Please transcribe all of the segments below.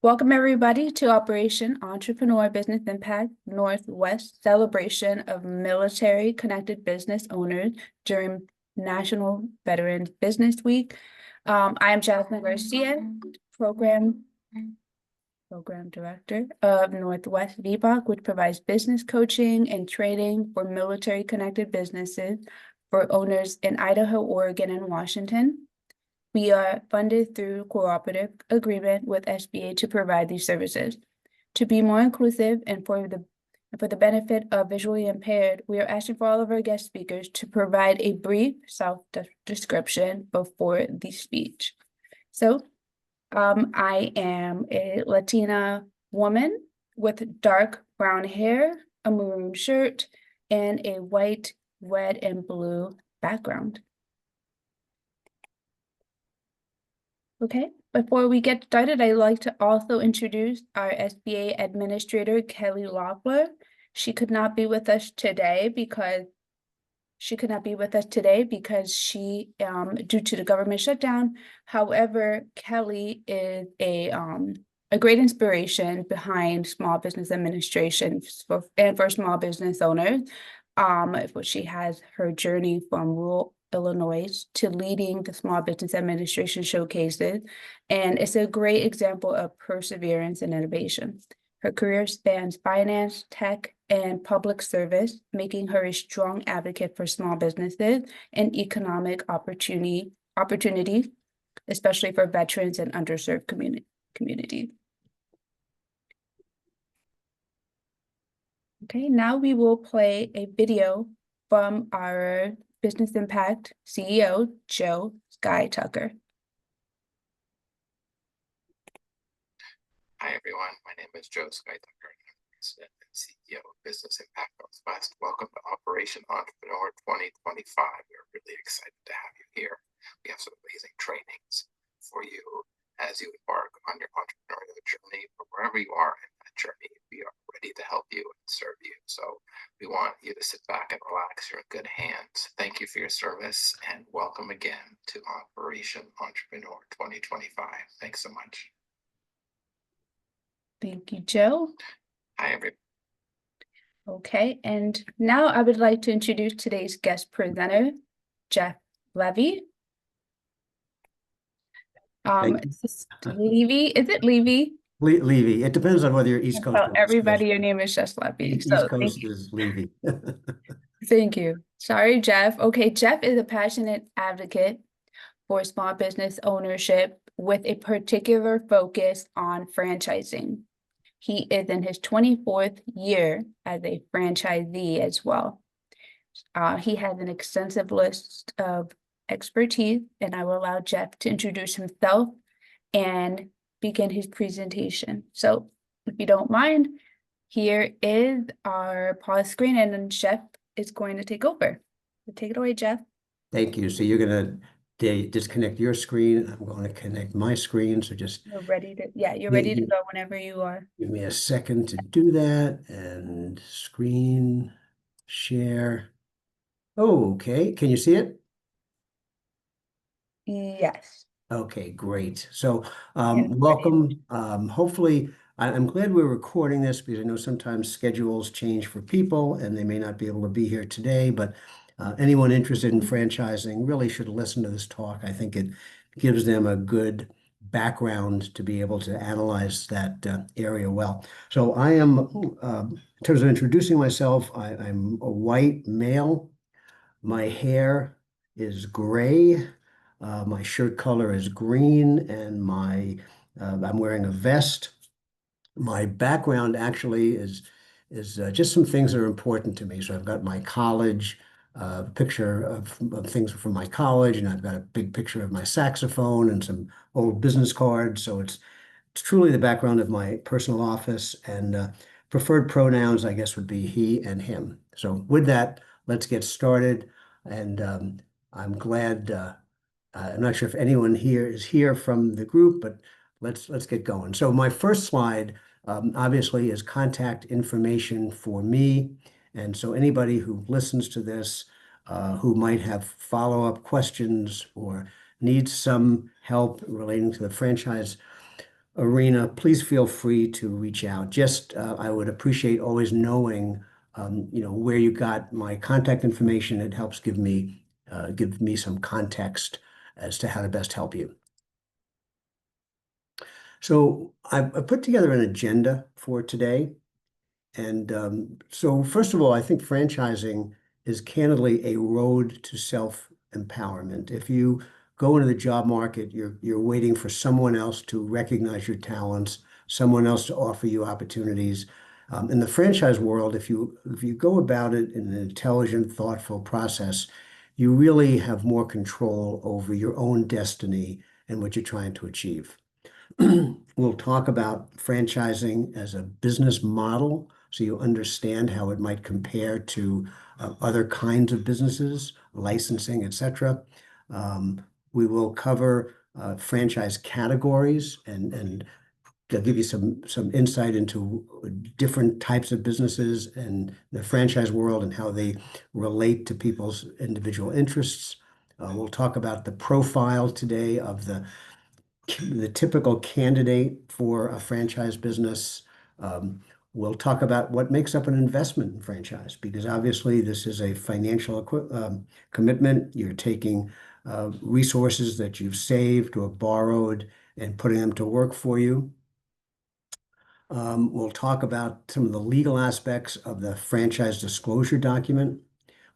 Welcome everybody to Operation Entrepreneur Business Impact Northwest celebration of military connected business owners during National Veterans Business Week. I am Jasmine Garcia, Program Director of Northwest VBOC, which provides business coaching and training for military connected businesses for owners in Idaho, Oregon, and Washington. We are funded through cooperative agreement with SBA to provide these services. To be more inclusive and for the benefit of visually impaired, we are asking for all of our guest speakers to provide a brief self-description before the speech. So, I am a Latina woman with dark brown hair, a maroon shirt, and a white, red, and blue background. Okay, before we get started, I'd like to also introduce our SBA Administrator, Kelly Loeffler. She could not be with us today because she, due to the government shutdown. However, Kelly is a great inspiration behind small business administration for small business owners. She has her journey from rural Illinois to leading the Small Business Administration showcases, and it's a great example of perseverance and innovation. Her career spans finance, tech, and public service, making her a strong advocate for small businesses and economic opportunities, especially for veterans and underserved communities. Okay, now we will play a video from our Business Impact CEO, Joe Sky Tucker. Hi, everyone. My name is Joe Sky Tucker, and I'm President and CEO of Business Impact Northwest. Welcome to Operation Entrepreneur 2025. We're really excited to have you here. We have some amazing trainings for you as you embark on your entrepreneurial journey, but wherever you are in that journey, we are ready to help you and serve you. So we want you to sit back and relax. You're in good hands. Thank you for your service and welcome again to Operation Entrepreneur 2025. Thanks so much. Thank you, Joe. Hi, everybody. Okay, and now I would like to introduce today's guest presenter, Jeff Levy. Is this Levy? Is it Levy? Levy. It depends on whether you're East Coast. Oh, everybody, your name is just Levy. East Coast is Levy. Thank you. Sorry, Jeff. Okay, Jeff is a passionate advocate for small business ownership with a particular focus on franchising. He is in his 24th year as a franchisee as well. He has an extensive list of expertise, and I will allow Jeff to introduce himself and begin his presentation. So if you don't mind, here is our pause screen, and then Jeff is going to take over. So take it away, Jeff. Thank you. So you're going to disconnect your screen. I'm going to connect my screen. So just you're ready to go whenever you are. Give me a second to do that. And screen share. Oh, okay. Can you see it? Yes. Okay, great. So welcome. Hopefully, I'm glad we're recording this because I know sometimes schedules change for people and they may not be able to be here today, but anyone interested in franchising really should listen to this talk. I think it gives them a good background to be able to analyze that area well. So I am, in terms of introducing myself, I'm a white male. My hair is gray. My shirt color is green, and I'm wearing a vest. My background actually is just some things that are important to me. So I've got my college picture of things from my college, and I've got a big picture of my saxophone and some old business cards. So it's truly the background of my personal office, and preferred pronouns, I guess, would be he and him. So with that, let's get started. And I'm glad. I'm not sure if anyone here is here from the group, but let's get going. So my first slide obviously is contact information for me. And so anybody who listens to this who might have follow-up questions or needs some help relating to the franchise arena, please feel free to reach out. Just I would appreciate always knowing where you got my contact information. It helps give me some context as to how to best help you. So I put together an agenda for today. And so first of all, I think franchising is candidly a road to self-empowerment. If you go into the job market, you're waiting for someone else to recognize your talents, someone else to offer you opportunities. In the franchise world, if you go about it in an intelligent, thoughtful process, you really have more control over your own destiny and what you're trying to achieve. We'll talk about franchising as a business model, so you understand how it might compare to other kinds of businesses, licensing, etc. We will cover franchise categories, and they'll give you some insight into different types of businesses and the franchise world and how they relate to people's individual interests. We'll talk about the profile today of the typical candidate for a franchise business. We'll talk about what makes up an investment in franchise, because obviously this is a financial commitment. You're taking resources that you've saved or borrowed and putting them to work for you. We'll talk about some of the legal aspects of the franchise disclosure document,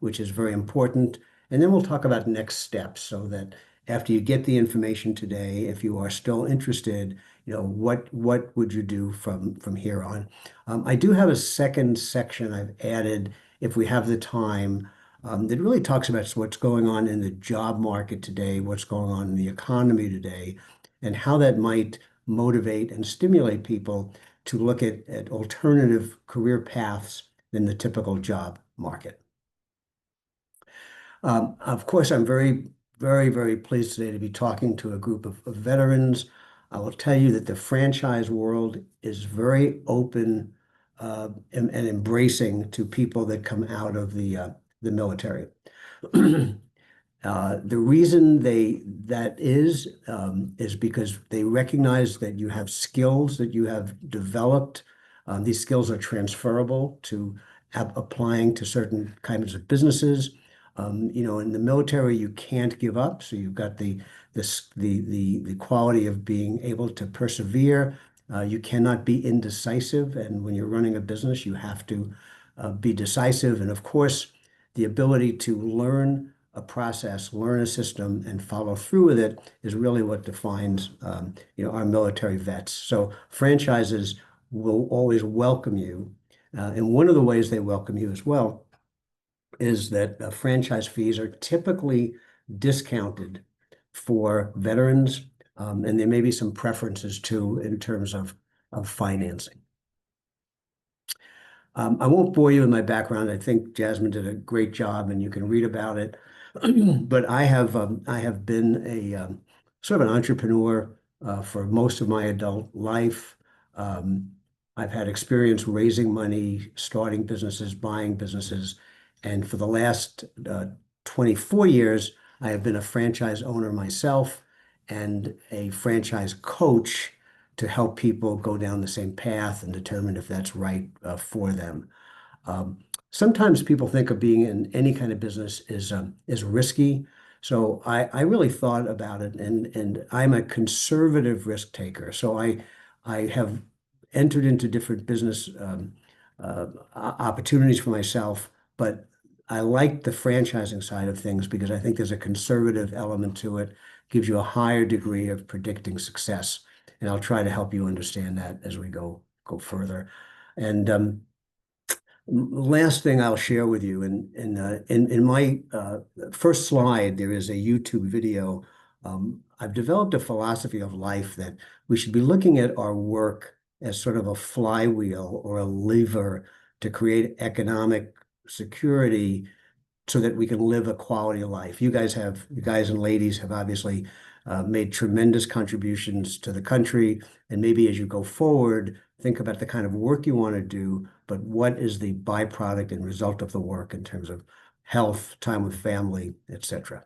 which is very important. And then we'll talk about next steps, so that after you get the information today, if you are still interested, what would you do from here on? I do have a second section I've added, if we have the time, that really talks about what's going on in the job market today, what's going on in the economy today, and how that might motivate and stimulate people to look at alternative career paths than the typical job market. Of course, I'm very, very, very pleased today to be talking to a group of veterans. I will tell you that the franchise world is very open and embracing to people that come out of the military. The reason that is because they recognize that you have skills that you have developed. These skills are transferable to applying to certain kinds of businesses. In the military, you can't give up. So you've got the quality of being able to persevere. You cannot be indecisive. And when you're running a business, you have to be decisive. And of course, the ability to learn a process, learn a system, and follow through with it is really what defines our military vets. So franchises will always welcome you. And one of the ways they welcome you as well is that franchise fees are typically discounted for veterans, and there may be some preferences too in terms of financing. I won't bore you with my background. I think Jasmine did a great job, and you can read about it. But I have been a sort of an entrepreneur for most of my adult life. I've had experience raising money, starting businesses, buying businesses, and for the last 24 years, I have been a franchise owner myself and a franchise coach to help people go down the same path and determine if that's right for them. Sometimes people think of being in any kind of business is risky. So I really thought about it, and I'm a conservative risk taker. So I have entered into different business opportunities for myself, but I like the franchising side of things because I think there's a conservative element to it, gives you a higher degree of predicting success. And I'll try to help you understand that as we go further. And last thing I'll share with you, in my first slide, there is a YouTube video. I've developed a philosophy of life that we should be looking at our work as sort of a flywheel or a lever to create economic security so that we can live a quality of life. You guys and ladies have obviously made tremendous contributions to the country. And maybe as you go forward, think about the kind of work you want to do, but what is the byproduct and result of the work in terms of health, time with family, etc.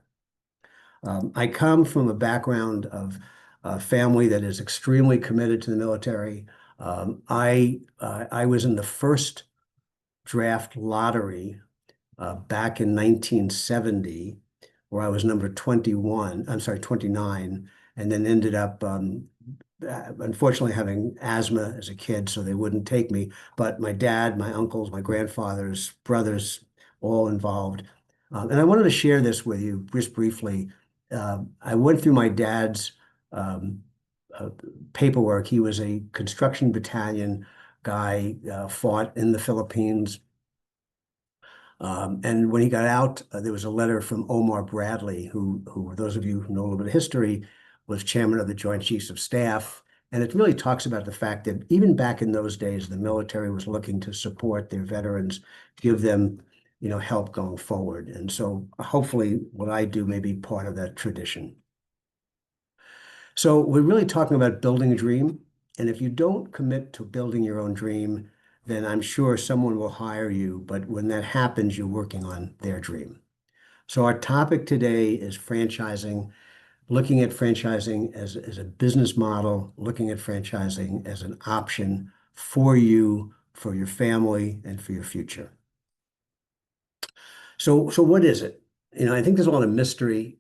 I come from a background of a family that is extremely committed to the military. I was in the first draft lottery back in 1970, where I was number 21, I'm sorry, 29, and then ended up unfortunately having asthma as a kid, so they wouldn't take me. But my dad, my uncles, my grandfathers, brothers, all involved. And I wanted to share this with you just briefly. I went through my dad's um, uh, paperwork. He was a construction battalion guy, fought in the Philippines. And when he got out, there was a letter from Omar Bradley, who, those of you who know a little bit of history, was chairman of the Joint Chiefs of Staff. And it really talks about the fact that even back in those days, the military was looking to support their veterans, give them, help going forward. And so hopefully what I do may be part of that tradition. So we're really talking about building a dream. And if you don't commit to building your own dream, then I'm sure someone will hire you. But when that happens, you're working on their dream. So our topic today is franchising, looking at franchising as a business model, looking at franchising as an option for you, for your family, and for your future. So what is it? I think there's a lot of mystery.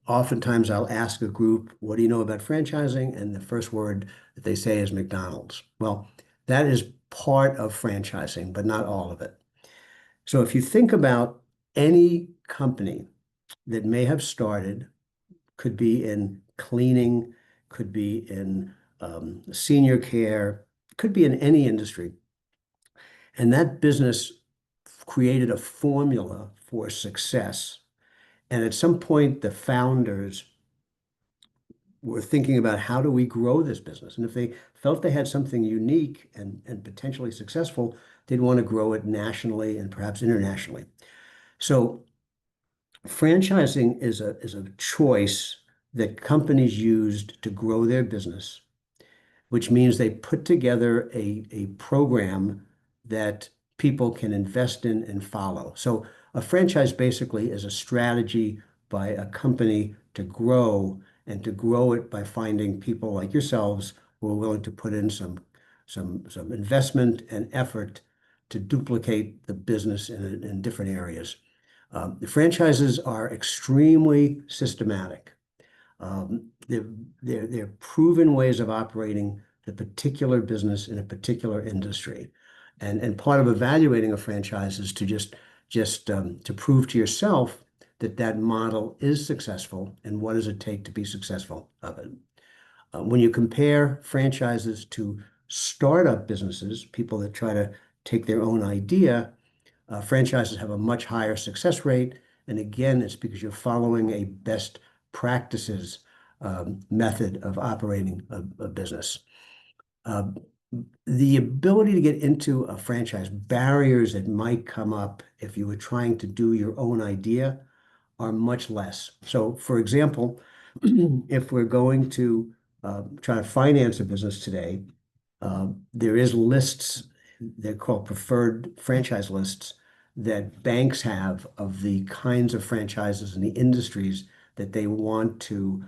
Oftentimes I'll ask a group, what do you know about franchising? And the first word that they say is McDonald's. Well, that is part of franchising, but not all of it. So if you think about any company that may have started, could be in cleaning, could be in senior care, could be in any industry. And that business created a formula for success. And at some point, the founders were thinking about how do we grow this business? And if they felt they had something unique and potentially successful, they'd want to grow it nationally and perhaps internationally. So franchising is a choice that companies used to grow their business, which means they put together a program that people can invest in and follow. So a franchise basically is a strategy by a company to grow, and to grow it by finding people like yourselves who are willing to put in some investment and effort to duplicate the business in different areas. The franchises are extremely systematic. They're proven ways of operating the particular business in a particular industry. And part of evaluating a franchise is to just to prove to yourself that that model is successful, and what does it take to be successful of it. When you compare franchises to startup businesses, people that try to take their own idea, franchises have a much higher success rate. And again, it's because you're following a best practices method of operating a business. The ability to get into a franchise, barriers that might come up if you were trying to do your own idea, are much less. So for example, if we're going to try to finance a business today, there is lists, they're called preferred franchise lists, that banks have of the kinds of franchises and the industries that they want to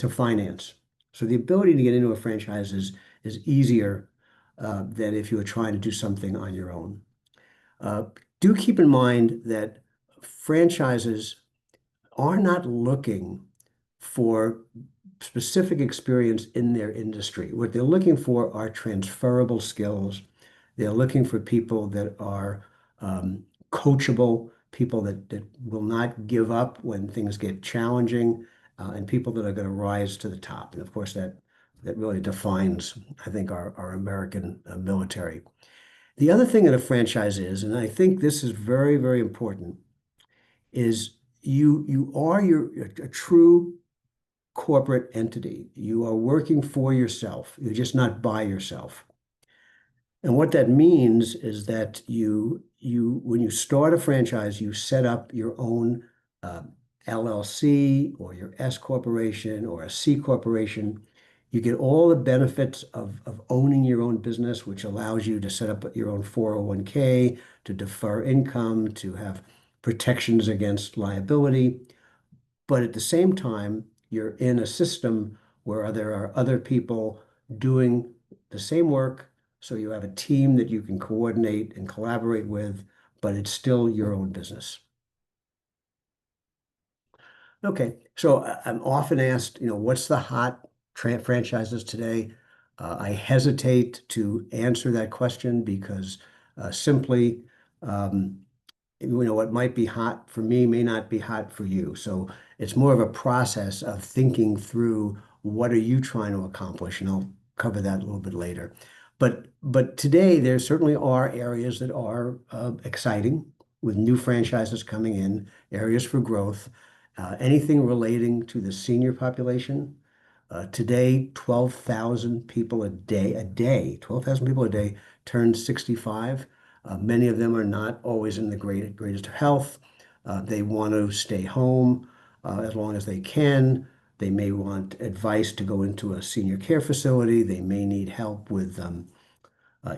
finance. So the ability to get into a franchise is easier than if you were trying to do something on your own. Do keep in mind that franchises are not looking for specific experience in their industry. What they're looking for are transferable skills. They're looking for people that are coachable, people that will not give up when things get challenging, and people that are going to rise to the top. And of course, that really defines, I think, our American military. The other thing that a franchise is, and I think this is very, very important, is you are a true corporate entity. You are working for yourself. You're just not by yourself. And what that means is that when you start a franchise, you set up your own LLC or your S corporation or a C corporation. You get all the benefits of owning your own business, which allows you to set up your own 401k, to defer income, to have protections against liability. but at the same time, you're in a system where there are other people doing the same work. So you have a team that you can coordinate and collaborate with, but it's still your own business. Okay, so I'm often asked, what's the hot franchises today? I hesitate to answer that question because simply, what might be hot for me may not be hot for you. So it's more of a process of thinking through what are you trying to accomplish, and I'll cover that a little bit later. But today there certainly are areas that are exciting with new franchises coming in, areas for growth, anything relating to the senior population. Today, 12,000 people a day, 12,000 people a day turn 65. Many of them are not always in the greatest of health. They want to stay home as long as they can. They may want advice to go into a senior care facility. They may need help with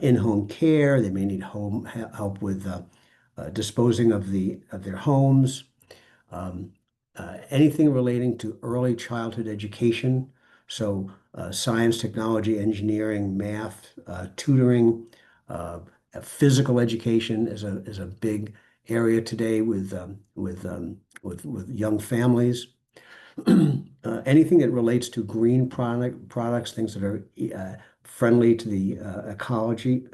in-home care. They may need help with disposing of their homes. Anything relating to early childhood education, so science, technology, engineering, math, tutoring, physical education is a big area today with young families. Anything that relates to green products, things that are friendly to the ecology,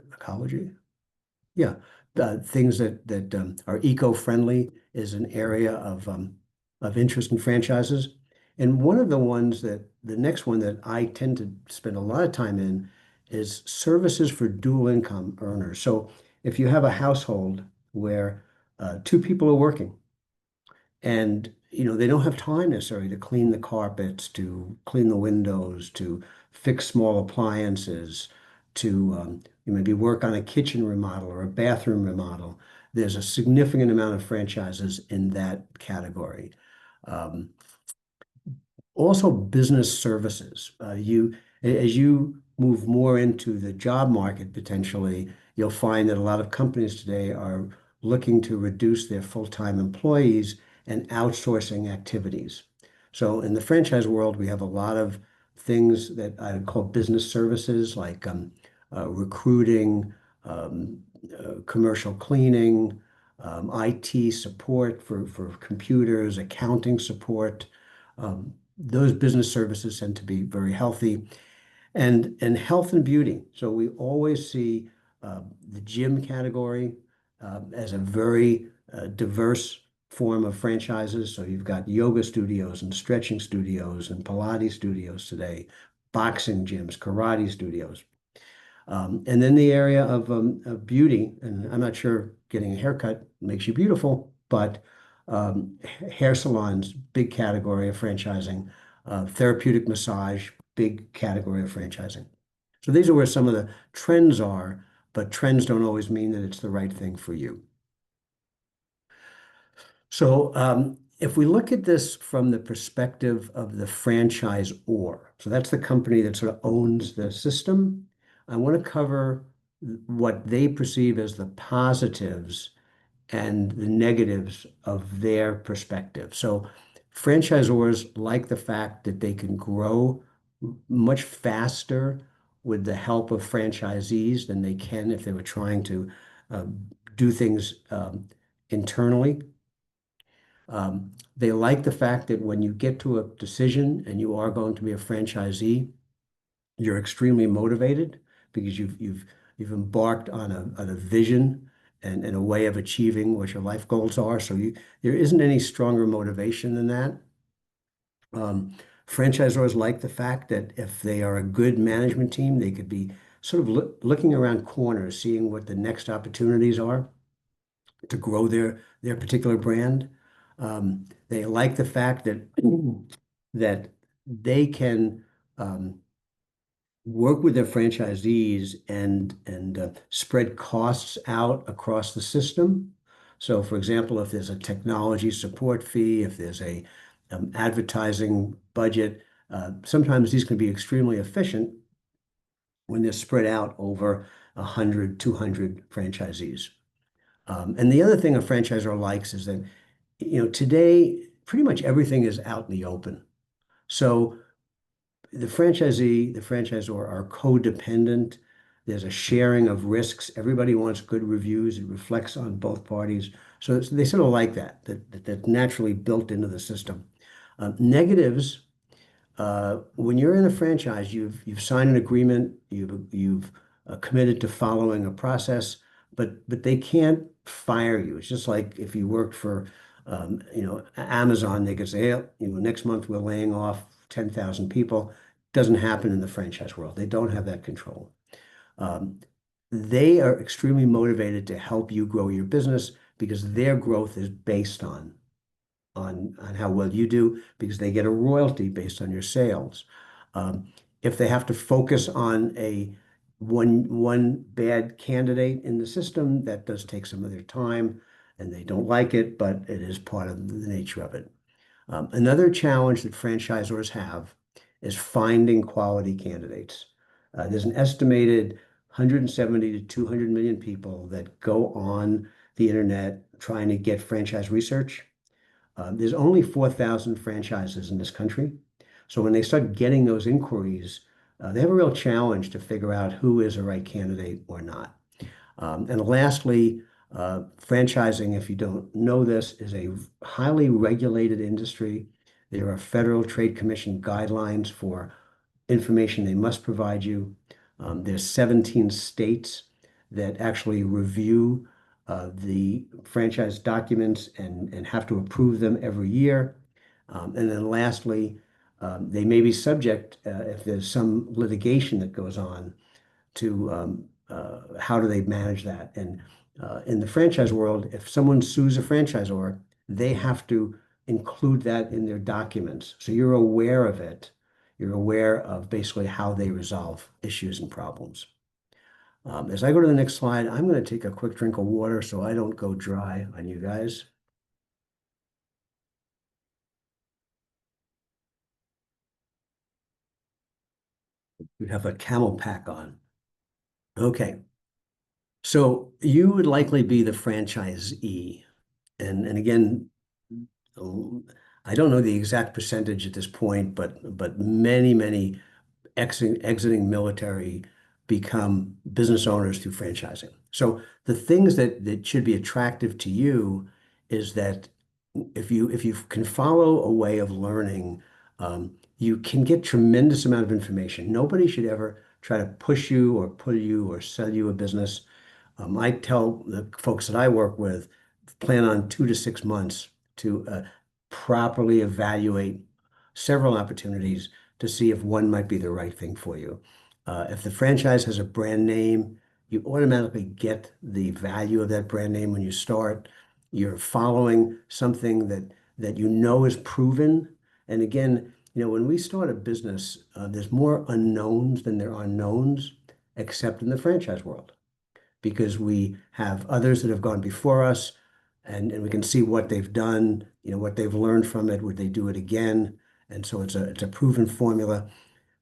yeah, things that are eco-friendly is an area of interest in franchises. And one of the next one that I tend to spend a lot of time in is services for dual income earners. So if you have a household where two people are working and they don't have time necessarily to clean the carpets, to clean the windows, to fix small appliances, to maybe work on a kitchen remodel or a bathroom remodel. There's a significant amount of franchises in that category. Um, Also, business services. As you move more into the job market, potentially, you'll find that a lot of companies today are looking to reduce their full-time employees and outsourcing activities. So in the franchise world, we have a lot of things that I would call business services, like recruiting, commercial cleaning, IT support for computers, accounting support. Those business services tend to be very healthy, and health and beauty. So we always see the gym category as a very diverse form of franchises. So you've got yoga studios and stretching studios and Pilates studios today, boxing gyms, karate studios. And then the area of beauty, and I'm not sure getting a haircut makes you beautiful, but hair salons, big category of franchising, therapeutic massage, big category of franchising. So these are where some of the trends are, but trends don't always mean that it's the right thing for you. So if we look at this from the perspective of the franchisor, so that's the company that sort of owns the system, I want to cover what they perceive as the positives and the negatives of their perspective. So franchisors like the fact that they can grow much faster with the help of franchisees than they can if they were trying to uh, do things internally. They like the fact that when you get to a decision and you are going to be a franchisee, you're extremely motivated because you've embarked on a vision and a way of achieving what your life goals are. So there isn't any stronger motivation than that. Franchisors like the fact that if they are a good management team, they could be sort of looking around corners, seeing what the next opportunities are to grow their particular brand. They like the fact that that they can work with their franchisees and spread costs out across the system. So, for example, if there's a technology support fee, if there's a advertising budget, sometimes these can be extremely efficient when they're spread out over 100, 200 franchisees. And the other thing a franchisor likes is that, today pretty much everything is out in the open. So the franchisee, the franchisor are codependent. There's a sharing of risks. Everybody wants good reviews. It reflects on both parties. So they sort of like that's naturally built into the system. Negatives, when you're in a franchise, you've signed an agreement, you've committed to following a process, but they can't fire you. It's just like if you worked for Amazon, they could say, "Hey, next month we're laying off 10,000 people." Doesn't happen in the franchise world. They don't have that control. They are extremely motivated to help you grow your business because their growth is based on how well you do, because they get a royalty based on your sales. If they have to focus on one bad candidate in the system, that does take some of their time, and they don't like it, but it is part of the nature of it. Another challenge that franchisors have is finding quality candidates. There's an estimated 170 to 200 million people that go on the internet trying to get franchise research. There's only 4,000 franchises in this country. So when they start getting those inquiries, they have a real challenge to figure out who is a right candidate or not. And lastly, franchising, if you don't know this, is a highly regulated industry. There are Federal Trade Commission guidelines for information they must provide you. There's 17 states that actually review the franchise documents and have to approve them every year. And then lastly, they may be subject, if there's some litigation that goes on, to how do they manage that. And in the franchise world, if someone sues a franchisor, they have to include that in their documents. So you're aware of it. You're aware of basically how they resolve issues and problems. As I go to the next slide, I'm going to take a quick drink of water so I don't go dry on you guys. We have a camel pack on. Okay. So you would likely be the franchisee. And again, I don't know the exact percentage at this point, but many exiting military become business owners through franchising. So the things that should be attractive to you is that if you can follow a way of learning, you can get tremendous amount of information. Nobody should ever try to push you or pull you or sell you a business. I tell the folks that I work with, plan on 2 to 6 months to properly evaluate several opportunities to see if one might be the right thing for you. If the franchise has a brand name, you automatically get the value of that brand name when you start. You're following something that you know is proven. And again, when we start a business, there's more unknowns than there are knowns, except in the franchise world, because we have others that have gone before us, and we can see what they've done, what they've learned from it, would they do it again? And so it's a proven formula.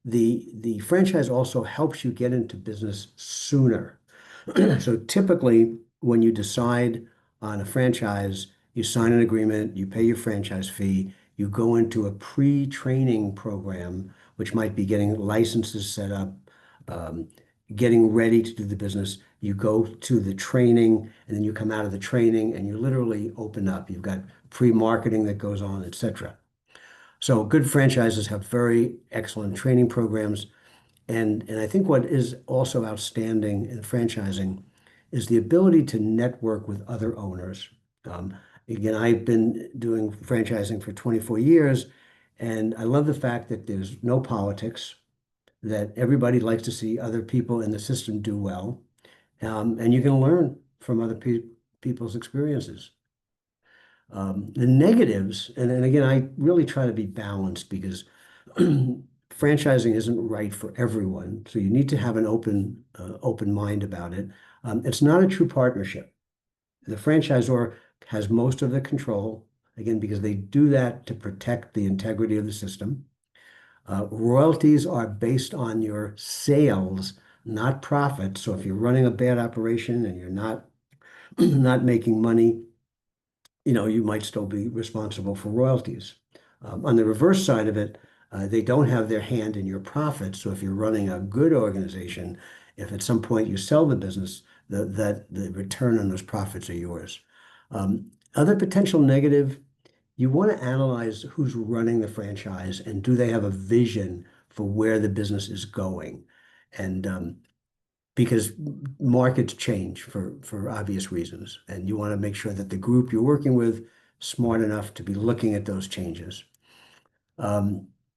The franchise also helps you get into business sooner. So typically, when you decide on a franchise, you sign an agreement, you pay your franchise fee, you go into a pre-training program, which might be getting licenses set up, getting ready to do the business. You go to the training, and then you come out of the training and you literally open up. You've got pre-marketing that goes on, etc. So good franchises have very excellent training programs. And I think what is also outstanding in franchising is the ability to network with other owners. Again, I've been doing franchising for 24 years, and I love the fact that there's no politics, that everybody likes to see other people in the system do well, and you can learn from other people's experiences. The negatives, and again, I really try to be balanced because franchising isn't right for everyone. So you need to have an open mind about it. It's not a true partnership. The franchisor has most of the control, again, because they do that to protect the integrity of the system. Royalties are based on your sales, not profit. So if you're running a bad operation and you're not making money, you might still be responsible for royalties. On the reverse side of it, they don't have their hand in your profits. So if you're running a good organization, if at some point you sell the business, the return on those profits are yours. Other potential negative, you want to analyze who's running the franchise and do they have a vision for where the business is going. And because markets change for obvious reasons, and you want to make sure that the group you're working with smart enough to be looking at those changes.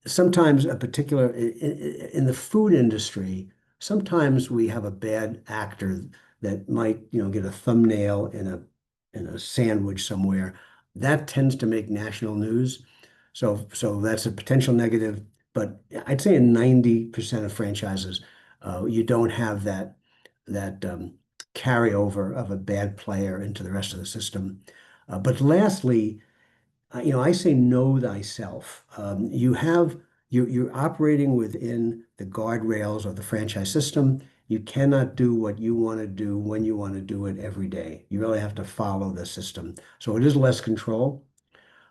Sometimes a particular in the food industry, sometimes we have a bad actor that might, get a thumbnail in a sandwich somewhere. That tends to make national news. So that's a potential negative. But I'd say in 90% of franchises, you don't have that carryover of a bad player into the rest of the system. But lastly, I say know thyself. You're operating within the guardrails of the franchise system. You cannot do what you want to do when you want to do it every day. You really have to follow the system. So it is less control.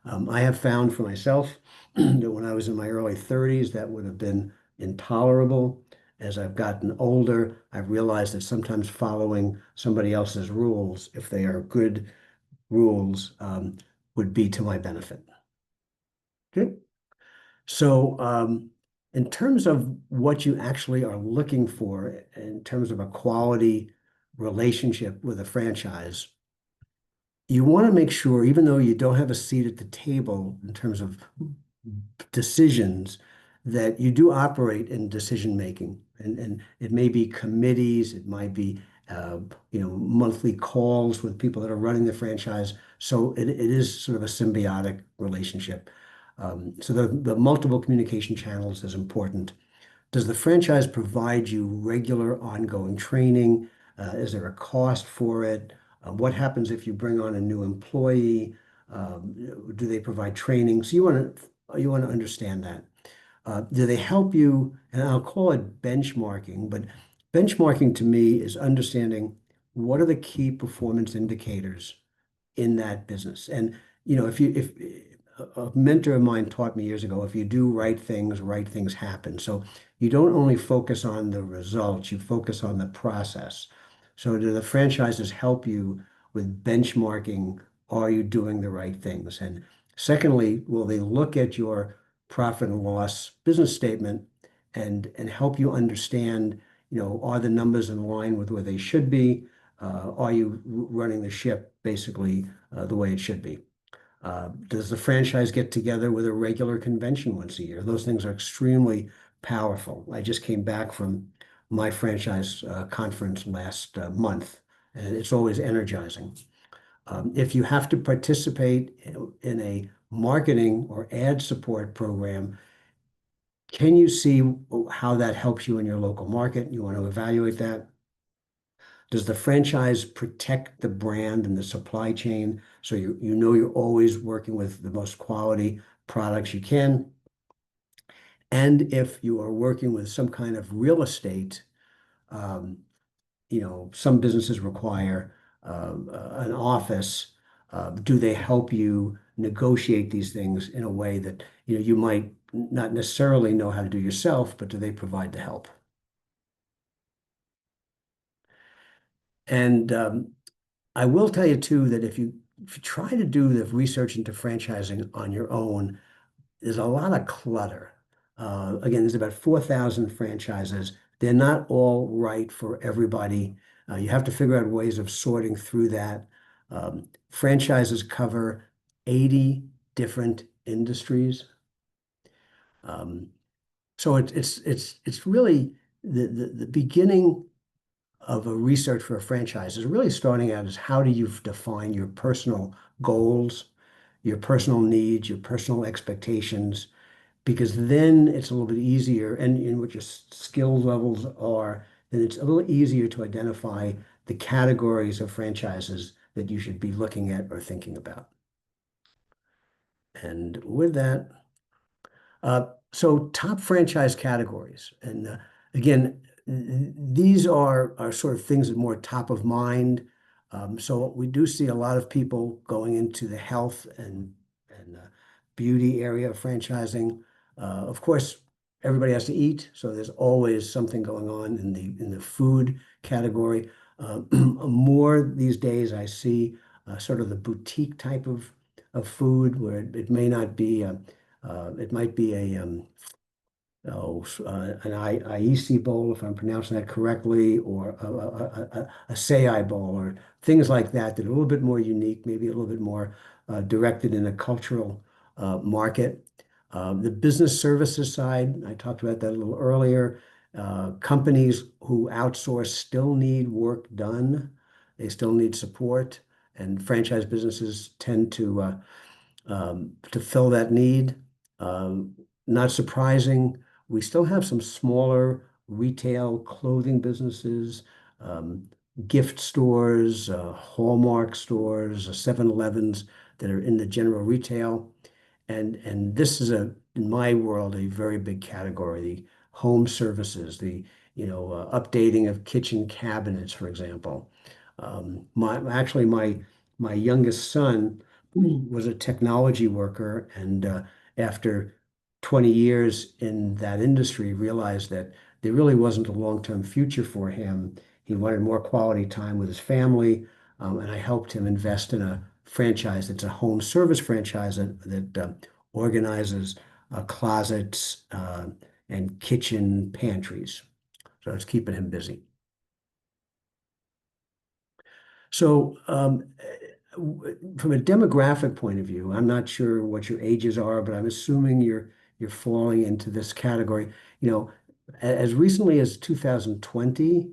I have found for myself that when I was in my early 30s, that would have been intolerable. As I've gotten older, I've realized that sometimes following somebody else's rules, if they are good rules, would be to my benefit. Okay. So in terms of what you actually are looking for in terms of a quality relationship with a franchise, you want to make sure, even though you don't have a seat at the table in terms of decisions, that you do operate in decision making. And it may be committees, it might be monthly calls with people that are running the franchise. So it is sort of a symbiotic relationship. So the multiple communication channels is important. Does the franchise provide you regular ongoing training? Is there a cost for it? What happens if you bring on a new employee? Do they provide training? So you want to understand that. Do they help you? And I'll call it benchmarking, but benchmarking to me is understanding what are the key performance indicators in that business. And if a mentor of mine taught me years ago, if you do right things happen. So you don't only focus on the results, you focus on the process. So do the franchises help you with benchmarking? Are you doing the right things? And secondly, will they look at your profit and loss business statement and help you understand, are the numbers in line with where they should be? Are you running the ship basically the way it should be? Does the franchise get together with a regular convention once a year? Those things are extremely powerful. I just came back from my franchise conference last month, and it's always energizing. If you have to participate in a marketing or ad support program, can you see how that helps you in your local market? You want to evaluate that. Does the franchise protect the brand and the supply chain so you're always working with the most quality products you can? And if you are working with some kind of real estate, some businesses require an office. Do they help you negotiate these things in a way that you might not necessarily know how to do yourself, but do they provide the help? And I will tell you too that if you try to do the research into franchising on your own, there's a lot of clutter. Again, there's about 4,000 franchises. They're not all right for everybody. You have to figure out ways of sorting through that. Franchises cover 80 different industries. So it's really the beginning of a research for a franchise is really starting out as how do you define your personal goals, your personal needs, your personal expectations, because then it's a little bit easier, and in what your skill levels are, then it's a little easier to identify the categories of franchises that you should be looking at or thinking about. And with that, so top franchise categories. And again, these are sort of things that are more top of mind. So we do see a lot of people going into the health and beauty area of franchising. Of course, everybody has to eat, so there's always something going on in the food category. More these days, I see sort of the boutique type of food where it may not be it might be an Aisi bowl, if I'm pronouncing that correctly, or a Sei bowl, or things like that that are a little bit more unique, maybe a little bit more directed in a cultural market. The business services side, I talked about that a little earlier. Companies who outsource still need work done. They still need support, and franchise businesses tend to fill that need. Not surprising, we still have some smaller retail clothing businesses, um, gift stores, Hallmark stores, 7-Elevens that are in the general retail. And this is in my world, a very big category, the home services, the updating of kitchen cabinets, for example. Actually, my youngest son was a technology worker, and after 20 years in that industry, realized that there really wasn't a long-term future for him. He wanted more quality time with his family, and I helped him invest in a franchise that's a home service franchise that organizes closets and kitchen pantries. So it's keeping him busy. So from a demographic point of view, I'm not sure what your ages are, but I'm assuming you're falling into this category. As recently as 2020,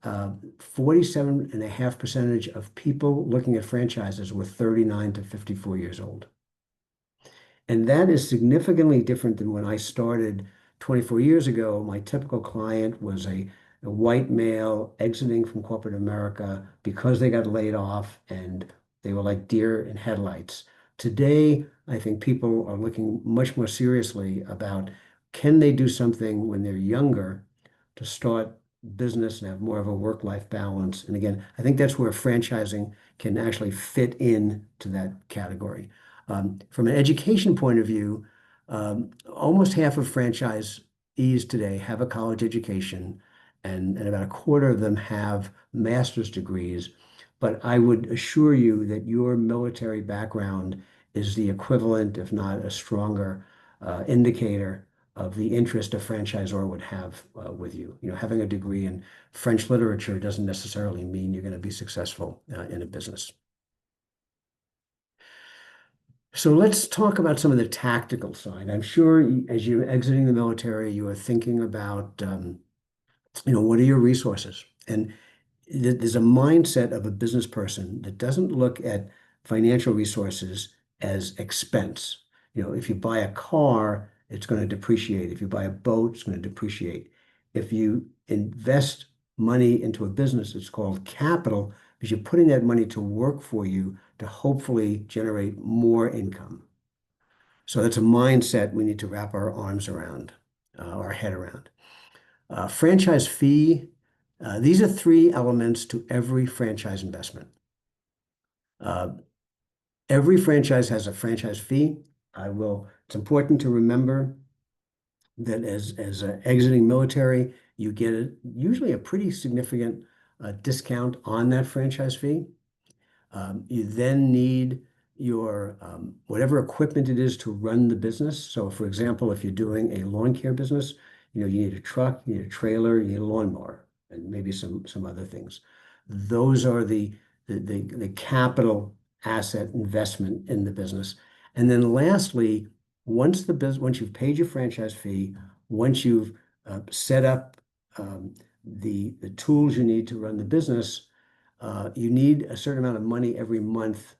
47.5% of people looking at franchises were 39 to 54 years old. And that is significantly different than when I started 24 years ago. My typical client was a white male exiting from corporate America because they got laid off and they were like deer in headlights. Today, I think people are looking much more seriously about, can they do something when they're younger to start business and have more of a work-life balance? And again, I think that's where franchising can actually fit in to that category. From an education point of view, almost half of franchisees today have a college education, and about a quarter of them have master's degrees. But I would assure you that your military background is the equivalent, if not a stronger, indicator of the interest a franchisor would have with you. Having a degree in French literature doesn't necessarily mean you're going to be successful in a business. So let's talk about some of the tactical side. I'm sure as you're exiting the military, you are thinking about, what are your resources? And there's a mindset of a business person that doesn't look at financial resources as expense. If you buy a car, it's going to depreciate. If you buy a boat, it's going to depreciate. If you invest money into a business, it's called capital, because you're putting that money to work for you to hopefully generate more income. So that's a mindset we need to wrap our arms around, our head around. Franchise fee, these are 3 elements to every franchise investment. Every franchise has a franchise fee. It's important to remember that as exiting military, you get usually a pretty significant discount on that franchise fee. You then need your whatever equipment it is to run the business. So for example, if you're doing a lawn care business, you need a truck, you need a trailer, you need a lawnmower, and maybe some other things. Those are the capital asset investment in the business. And then lastly, once you've paid your franchise fee, once you've set up the tools you need to run the business, you need a certain amount of money every month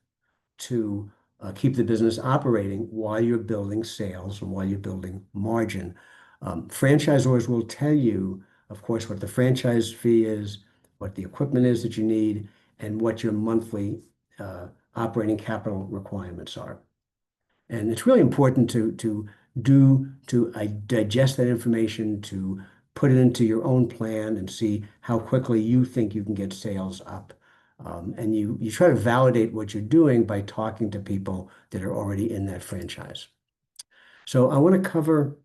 to keep the business operating while you're building sales and while you're building margin. Franchisors will tell you, of course, what the franchise fee is, what the equipment is that you need, and what your monthly operating capital requirements are. And it's really important to digest that information, to put it into your own plan and see how quickly you think you can get sales up. And you try to validate what you're doing by talking to people that are already in that franchise. So I want to cover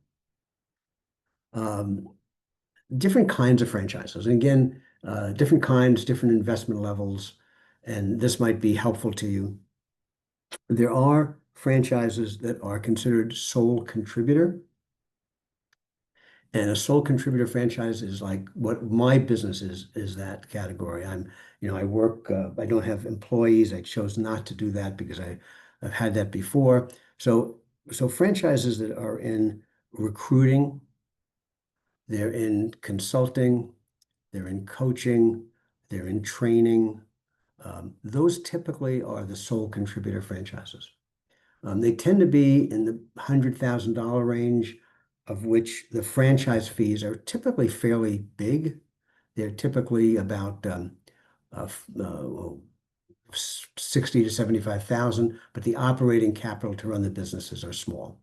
um, different kinds of franchises. And again, different kinds, different investment levels, and this might be helpful to you. There are franchises that are considered sole contributor. And a sole contributor franchise is like what my business is that category. I work, I don't have employees. I chose not to do that because I've had that before. So franchises that are in recruiting, they're in consulting, they're in coaching, they're in training. Those typically are the sole contributor franchises. They tend to be in the $100,000 range, of which the franchise fees are typically fairly big. They're typically about 60 to 75,000, but the operating capital to run the businesses are small.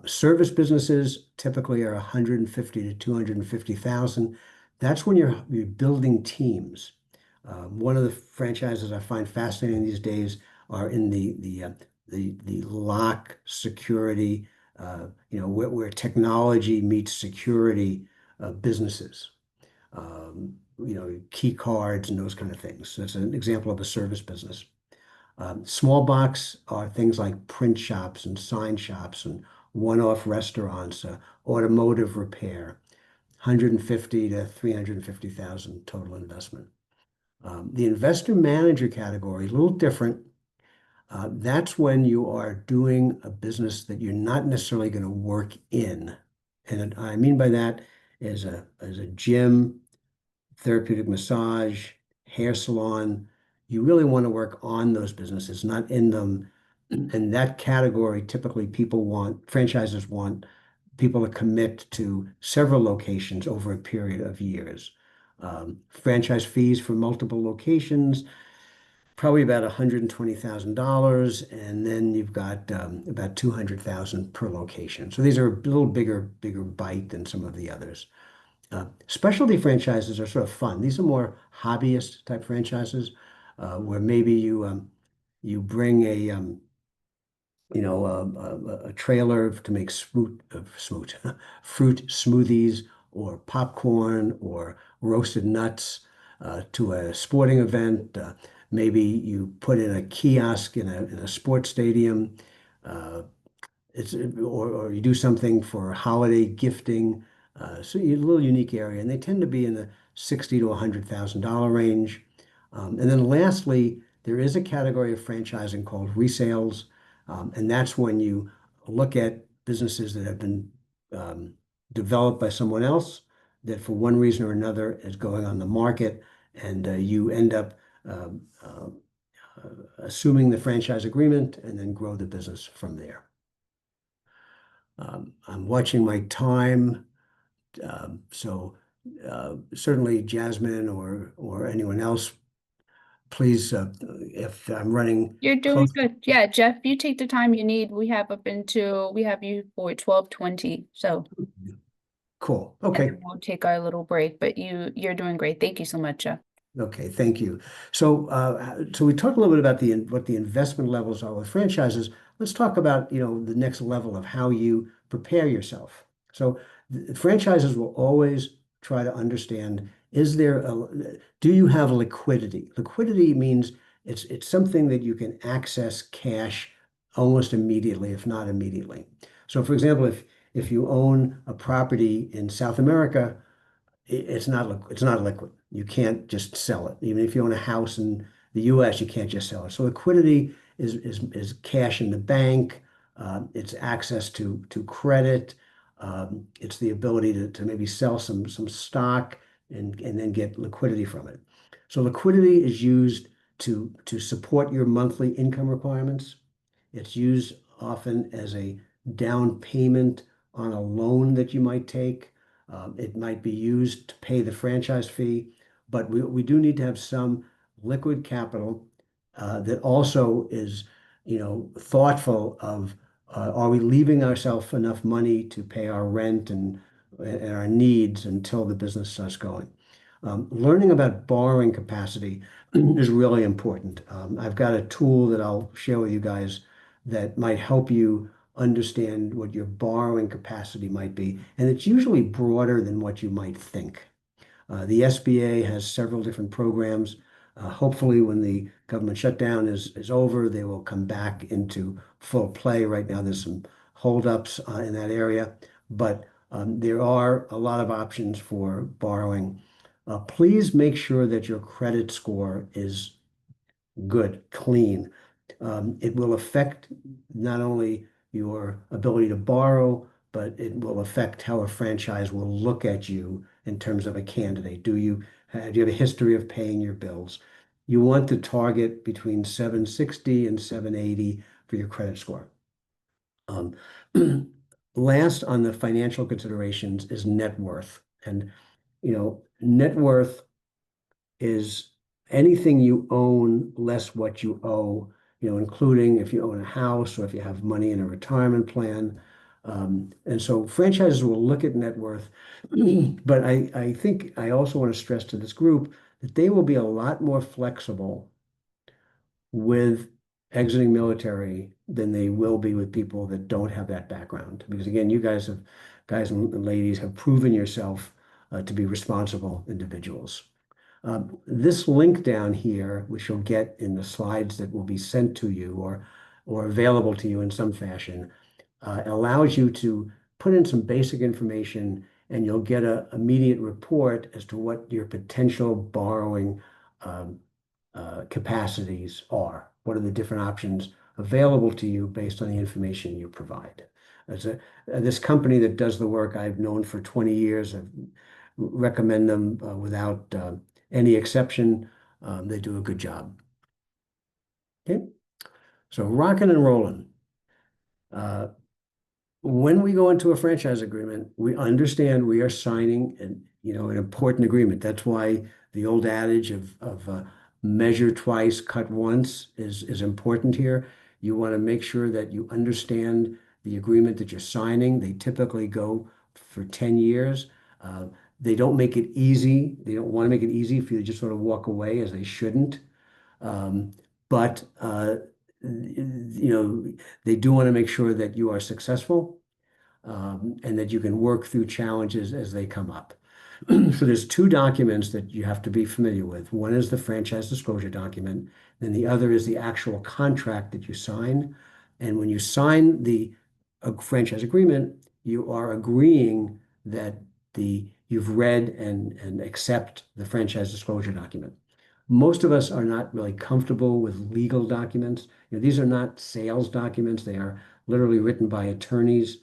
Service businesses typically are 150 to 250,000. That's when you're building teams. One of the franchises I find fascinating these days are in the lock security, where technology meets security businesses. Key cards and those kind of things. That's an example of a service business. Small box are things like print shops and sign shops and one-off restaurants, automotive repair, 150 to 350,000 total investment. The investor manager category, a little different. That's when you are doing a business that you're not necessarily going to work in. And I mean by that is a gym, therapeutic massage, hair salon. You really want to work on those businesses, not in them. And that category, typically franchises want people to commit to several locations over a period of years. Franchise fees for multiple locations, probably about $120,000, and then you've got about 200,000 per location. So these are a little bigger bite than some of the others. Specialty franchises are sort of fun. These are more hobbyist type franchises, where maybe you bring a trailer to make fruit smoothies or popcorn or roasted nuts to a sporting event. Maybe you put in a kiosk in a sports stadium. Uh, or you do something for holiday gifting. So you're a little unique area, and they tend to be in the 60 to $100,000 range. And then lastly, there is a category of franchising called resales. And that's when you look at businesses that have been developed by someone else that for one reason or another is going on the market, and you end up assuming the franchise agreement and then grow the business from there. I'm watching my time, so certainly Jasmine or anyone else, please, if I'm running You're doing close. good. Yeah, Jeff, you take the time you need. We have you for 12:20, so. Cool. And Okay. then we'll take our little break, but you're doing great. Thank you so much, Jeff. Okay, thank you. So we talked a little bit about what the investment levels are with franchises. Let's talk about, the next level of how you prepare yourself. So franchises will always try to understand, do you have liquidity? Liquidity means it's something that you can access cash almost immediately, if not immediately. So for example, if you own a property in South America, it's not liquid. You can't just sell it. Even if you own a house in the US, you can't just sell it. So liquidity is cash in the bank. It's access to credit. It's the ability to maybe sell some stock and then get liquidity from it. So liquidity is used to support your monthly income requirements. It's used often as a down payment on a loan that you might take. It might be used to pay the franchise fee, but we do need to have some liquid capital that also is, thoughtful of, are we leaving ourselves enough money to pay our rent and our needs until the business starts going? Learning about borrowing capacity is really important. I've got a tool that I'll share with you guys that might help you understand what your borrowing capacity might be, and it's usually broader than what you might think. The SBA has several different programs. Hopefully, when the government shutdown is over, they will come back into full play. Right now, there's some holdups in that area, but there are a lot of options for borrowing. Please make sure that your credit score is good, clean. It will affect not only your ability to borrow, but it will affect how a franchise will look at you in terms of a candidate. Do you have a history of paying your bills? You want to target between 760 and 780 for your credit score. Um, Last on the financial considerations is net worth. And, net worth is anything you own less what you owe, including if you own a house or if you have money in a retirement plan. And so franchises will look at net worth, but I think I also want to stress to this group that they will be a lot more flexible with exiting military than they will be with people that don't have that background. Because again, guys and ladies have proven yourself to be responsible individuals. This link down here, which you'll get in the slides that will be sent to you or available to you in some fashion, allows you to put in some basic information and you'll get an immediate report as to what your potential borrowing capacities are. What are the different options available to you based on the information you provide? This company that does the work I've known for 20 years, I recommend them without any exception. They do a good job. Okay, so rocking and rolling. When we go into a franchise agreement, we understand we are signing an important agreement. That's why the old adage of measure twice, cut once is important here. You want to make sure that you understand the agreement that you're signing. They typically go for 10 years. They don't make it easy. They don't want to make it easy for you to just sort of walk away, as they shouldn't. But they do want to make sure that you are successful and that you can work through challenges as they come up. So there's two documents that you have to be familiar with. One is the franchise disclosure document, and the other is the actual contract that you sign. And when you sign the franchise agreement, you are agreeing that you've read and accept the franchise disclosure document. Most of us are not really comfortable with legal documents. These are not sales documents. They are literally written by attorneys.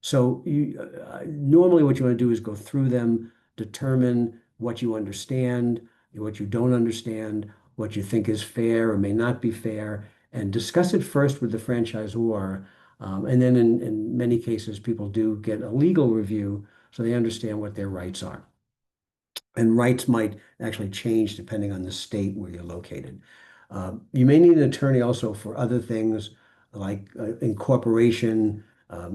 So normally what you want to do is go through them, determine what you understand, what you don't understand, what you think is fair or may not be fair, and discuss it first with the franchisor. And then in many cases, people do get a legal review so they understand what their rights are. And rights might actually change depending on the state where you're located. You may need an attorney also for other things like incorporation.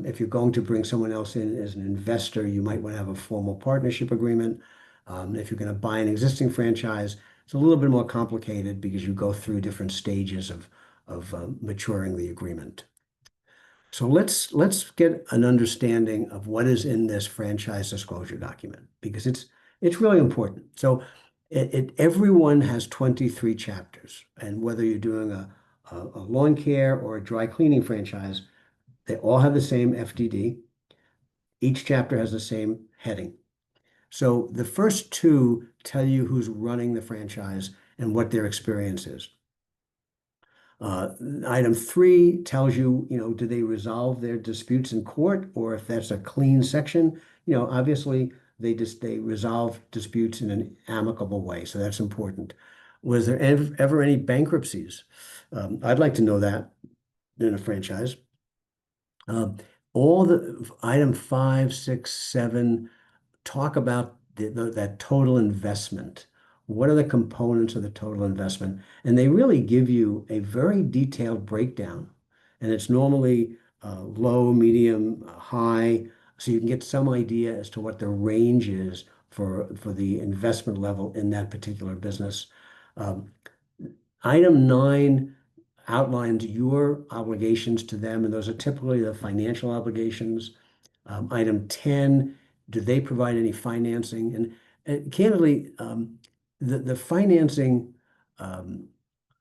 If you're going to bring someone else in as an investor, you might want to have a formal partnership agreement. If you're going to buy an existing franchise, it's a little bit more complicated because you go through different stages of maturing the agreement. So let's get an understanding of what is in this franchise disclosure document, because it's really important. So everyone has 23 chapters, and whether you're doing a lawn care or a dry cleaning franchise, they all have the same FDD. Each chapter has the same heading. So the first two tell you who's running the franchise and what their experience is. Item 3 tells you, do they resolve their disputes in court, or if that's a clean section, obviously they resolve disputes in an amicable way. So that's important. Was there ever any bankruptcies? I'd like to know that in a franchise. All the item 5, 6, 7 talk about that total investment. What are the components of the total investment? And they really give you a very detailed breakdown. And it's normally low, medium, high, so you can get some idea as to what the range is for the investment level in that particular business. Item 9 outlines your obligations to them, and those are typically the financial obligations. Item 10, do they provide any financing? And candidly, the financing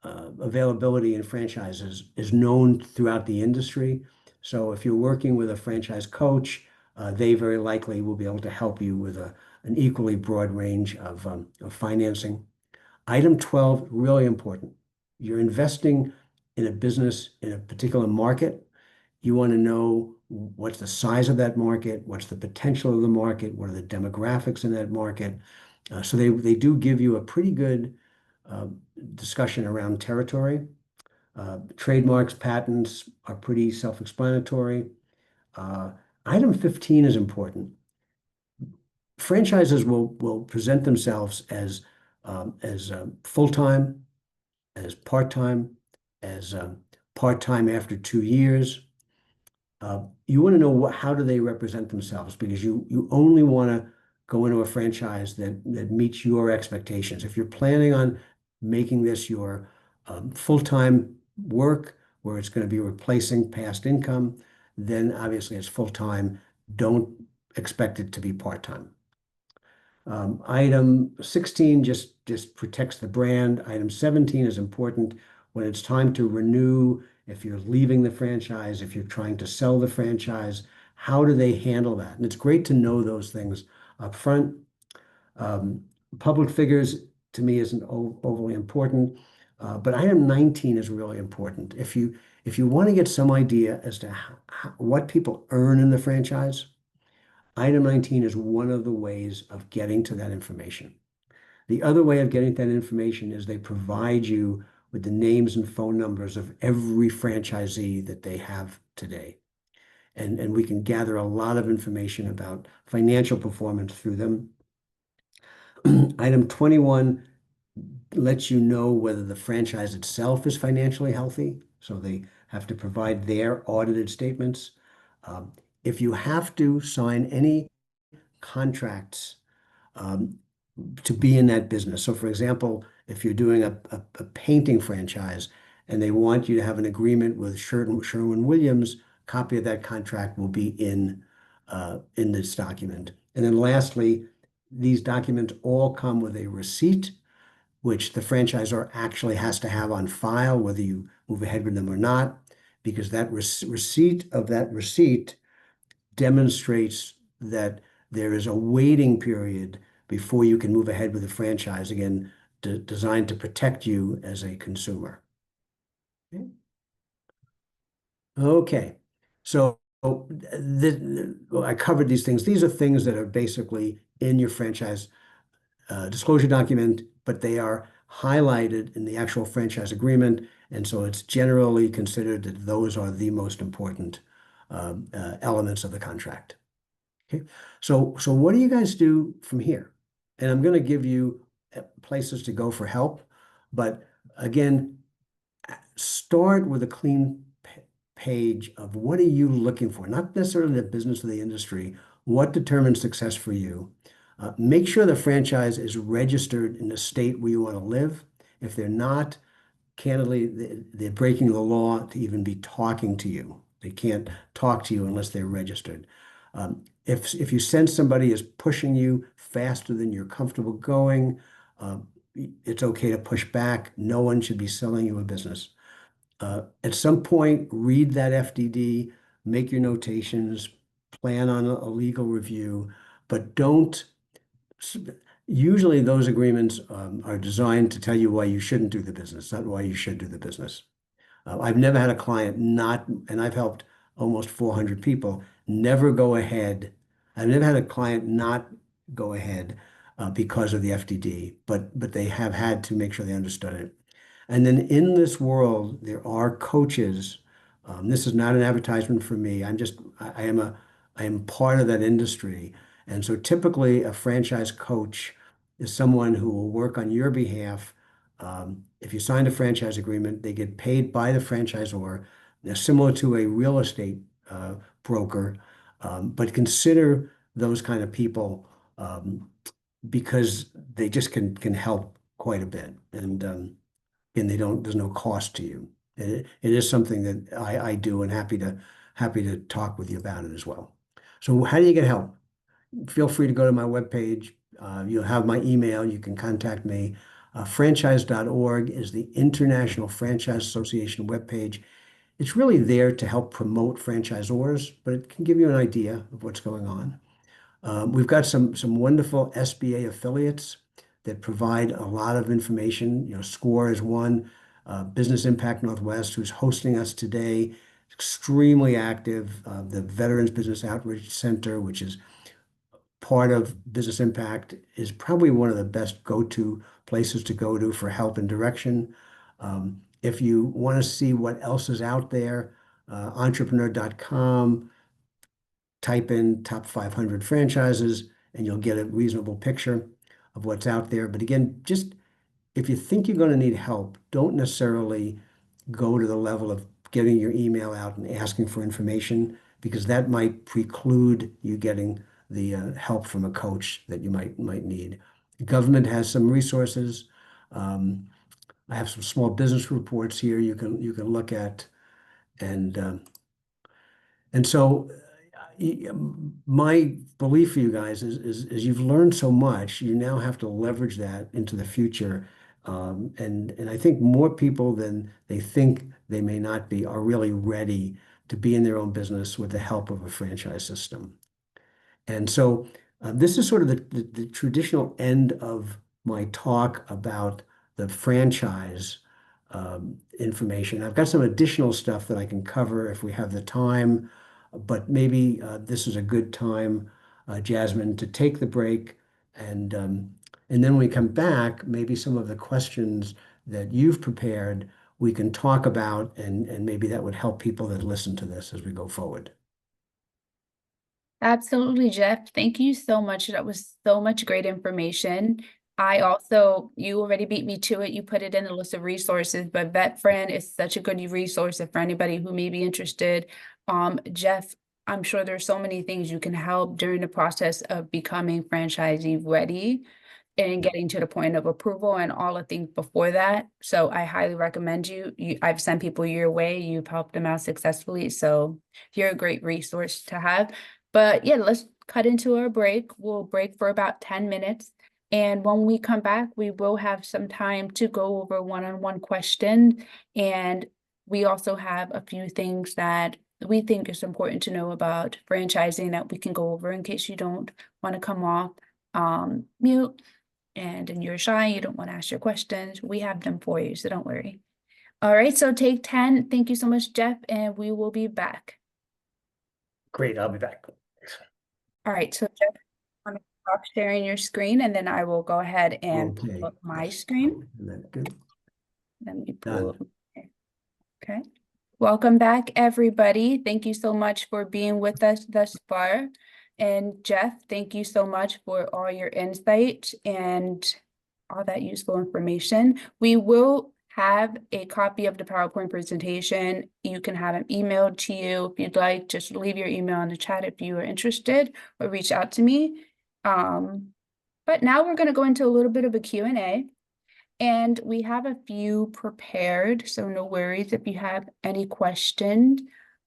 availability in franchises is known throughout the industry. So if you're working with a franchise coach, they very likely will be able to help you with an equally broad range of financing. Item 12, really important. You're investing in a business in a particular market. You want to know what's the size of that market, what's the potential of the market, what are the demographics in that market. So they do give you a pretty good discussion around territory. Trademarks, patents are pretty self-explanatory. Item 15 is important. Franchises will present themselves as full-time, as part-time, as part-time after 2 years. You want to know how do they represent themselves, because you only want to go into a franchise that meets your expectations. If you're planning on making this your full-time work, where it's going to be replacing past income, then obviously it's full-time. Don't expect it to be part-time. Item 16 just protects the brand. Item 17 is important when it's time to renew. If you're leaving the franchise, if you're trying to sell the franchise, how do they handle that? And it's great to know those things up front. Public figures to me isn't overly important, but item 19 is really important. If you want to get some idea as to what people earn in the franchise, item 19 is one of the ways of getting to that information. The other way of getting that information is they provide you with the names and phone numbers of every franchisee that they have today. And we can gather a lot of information about financial performance through them. Item 21 lets you know whether the franchise itself is financially healthy. So they have to provide their audited statements. If you have to sign any contracts to be in that business. So for example, if you're doing a painting franchise and they want you to have an agreement with Sherwin-Williams, copy of that contract will be in this document. And then lastly, these documents all come with a receipt, which the franchisor actually has to have on file, whether you move ahead with them or not, because that receipt demonstrates that there is a waiting period before you can move ahead with the franchise, again, designed to protect you as a consumer. Okay, so I covered these things. These are things that are basically in your franchise disclosure document, but they are highlighted in the actual franchise agreement. And so it's generally considered that those are the most important elements of the contract. Okay, so what do you guys do from here? And I'm going to give you places to go for help, but again, start with a clean page of what are you looking for, not necessarily the business or the industry, what determines success for you. Make sure the franchise is registered in the state where you want to live. If they're not, candidly, they're breaking the law to even be talking to you. They can't talk to you unless they're registered. If you sense somebody is pushing you faster than you're comfortable going, it's okay to push back. No one should be selling you a business. At some point, read that FDD, make your notations, plan on a legal review, but don't. Usually those agreements are designed to tell you why you shouldn't do the business, not why you should do the business. I've never had a client and I've helped almost 400 people, never go ahead. I've never had a client not go ahead because of the FDD, but they have had to make sure they understood it. And then in this world, there are coaches. This is not an advertisement for me. I am part of that industry. And so typically a franchise coach is someone who will work on your behalf. If you sign a franchise agreement, they get paid by the franchisor. They're similar to a real estate broker, but consider those kind of people because they just can help quite a bit. And there's no cost to you. It is something that I do, and happy to talk with you about it as well. So how do you get help? Feel free to go to my webpage. You'll have my email. You can contact me. Franchise.org is the International Franchise Association webpage. It's really there to help promote franchisors, but it can give you an idea of what's going on. We've got some wonderful SBA affiliates that provide a lot of information. You know, SCORE is one, Business Impact Northwest, who's hosting us today, extremely active. The Veterans Business Outreach Center, which is part of Business Impact, is probably one of the best go-to places to go to for help and direction. If you want to see what else is out there, entrepreneur.com, type in top 500 franchises, and you'll get a reasonable picture of what's out there. But again, just if you think you're going to need help, don't necessarily go to the level of getting your email out and asking for information, because that might preclude you getting the help from a coach that you might need. The government has some resources. I have some small business reports here you can look at, and so my belief for you guys is you've learned so much, you now have to leverage that into the future. And I think more people than they think they may not be are really ready to be in their own business with the help of a franchise system. And so this is sort of the traditional end of my talk about the franchise information. I've got some additional stuff that I can cover if we have the time, but maybe this is a good time, Jasmine, to take the break, and then when we come back, maybe some of the questions that you've prepared we can talk about, and maybe that would help people that listen to this as we go forward. Absolutely, Jeff. Thank you so much. That was so much great information. You already beat me to it. You put it in the list of resources, but VetFran is such a good resource for anybody who may be interested. Jeff, I'm sure there's so many things you can help during the process of becoming franchisee ready and getting to the point of approval and all the things before that. So I highly recommend I've sent people your way. You've helped them out successfully. So you're a great resource to have. But yeah, let's cut into our break. We'll break for about 10 minutes. And when we come back, we will have some time to go over one-on-one questions. And we also have a few things that we think is important to know about franchising that we can go over in case you don't want to come off mute and you're shy, you don't want to ask your questions. We have them for you, so don't worry. All right, so take 10. Thank you so much, Jeff, and we will be back. Great, I'll be back. All right, so Jeff, I'm going to stop sharing your screen, and then I will go ahead and pull up my screen. Good. Let me pull up. Okay. Welcome back, everybody. Thank you so much for being with us thus far. And Jeff, thank you so much for all your insight and all that useful information. We will have a copy of the PowerPoint presentation. You can have it emailed to you if you'd like. Just leave your email in the chat if you are interested, or reach out to me. But now we're going to go into a little bit of a Q&A. And we have a few prepared, so no worries if you have any questions.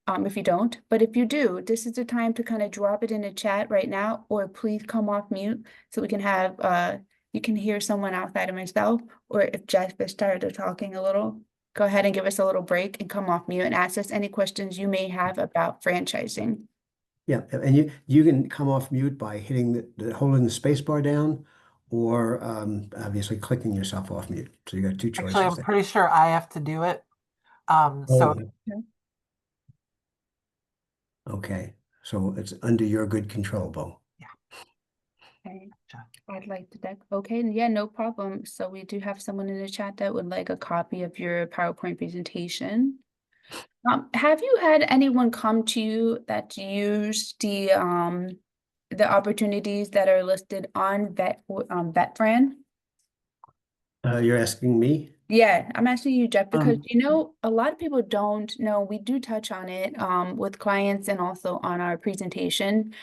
If you don't, but if you do, this is the time to kind of drop it in the chat right now, or please come off mute so we can have, you can hear someone outside of myself, or if Jeff has started talking a little, go ahead and give us a little break and come off mute and ask us any questions you may have about franchising. Yeah, and you can come off mute by hitting holding the space bar down, or obviously clicking yourself off mute. So you got two choices. Actually, I'm pretty sure I have to do it. Okay, so it's under your good control, Bo. Yeah. Okay. I'd like to okay, yeah, no problem. So we do have someone in the chat that would like a copy of your PowerPoint presentation. Have you had anyone come to you that used the opportunities that are listed on VetFran? You're asking me? Yeah, I'm asking you, Jeff, because a lot of people don't know. We do touch on it with clients and also on our presentation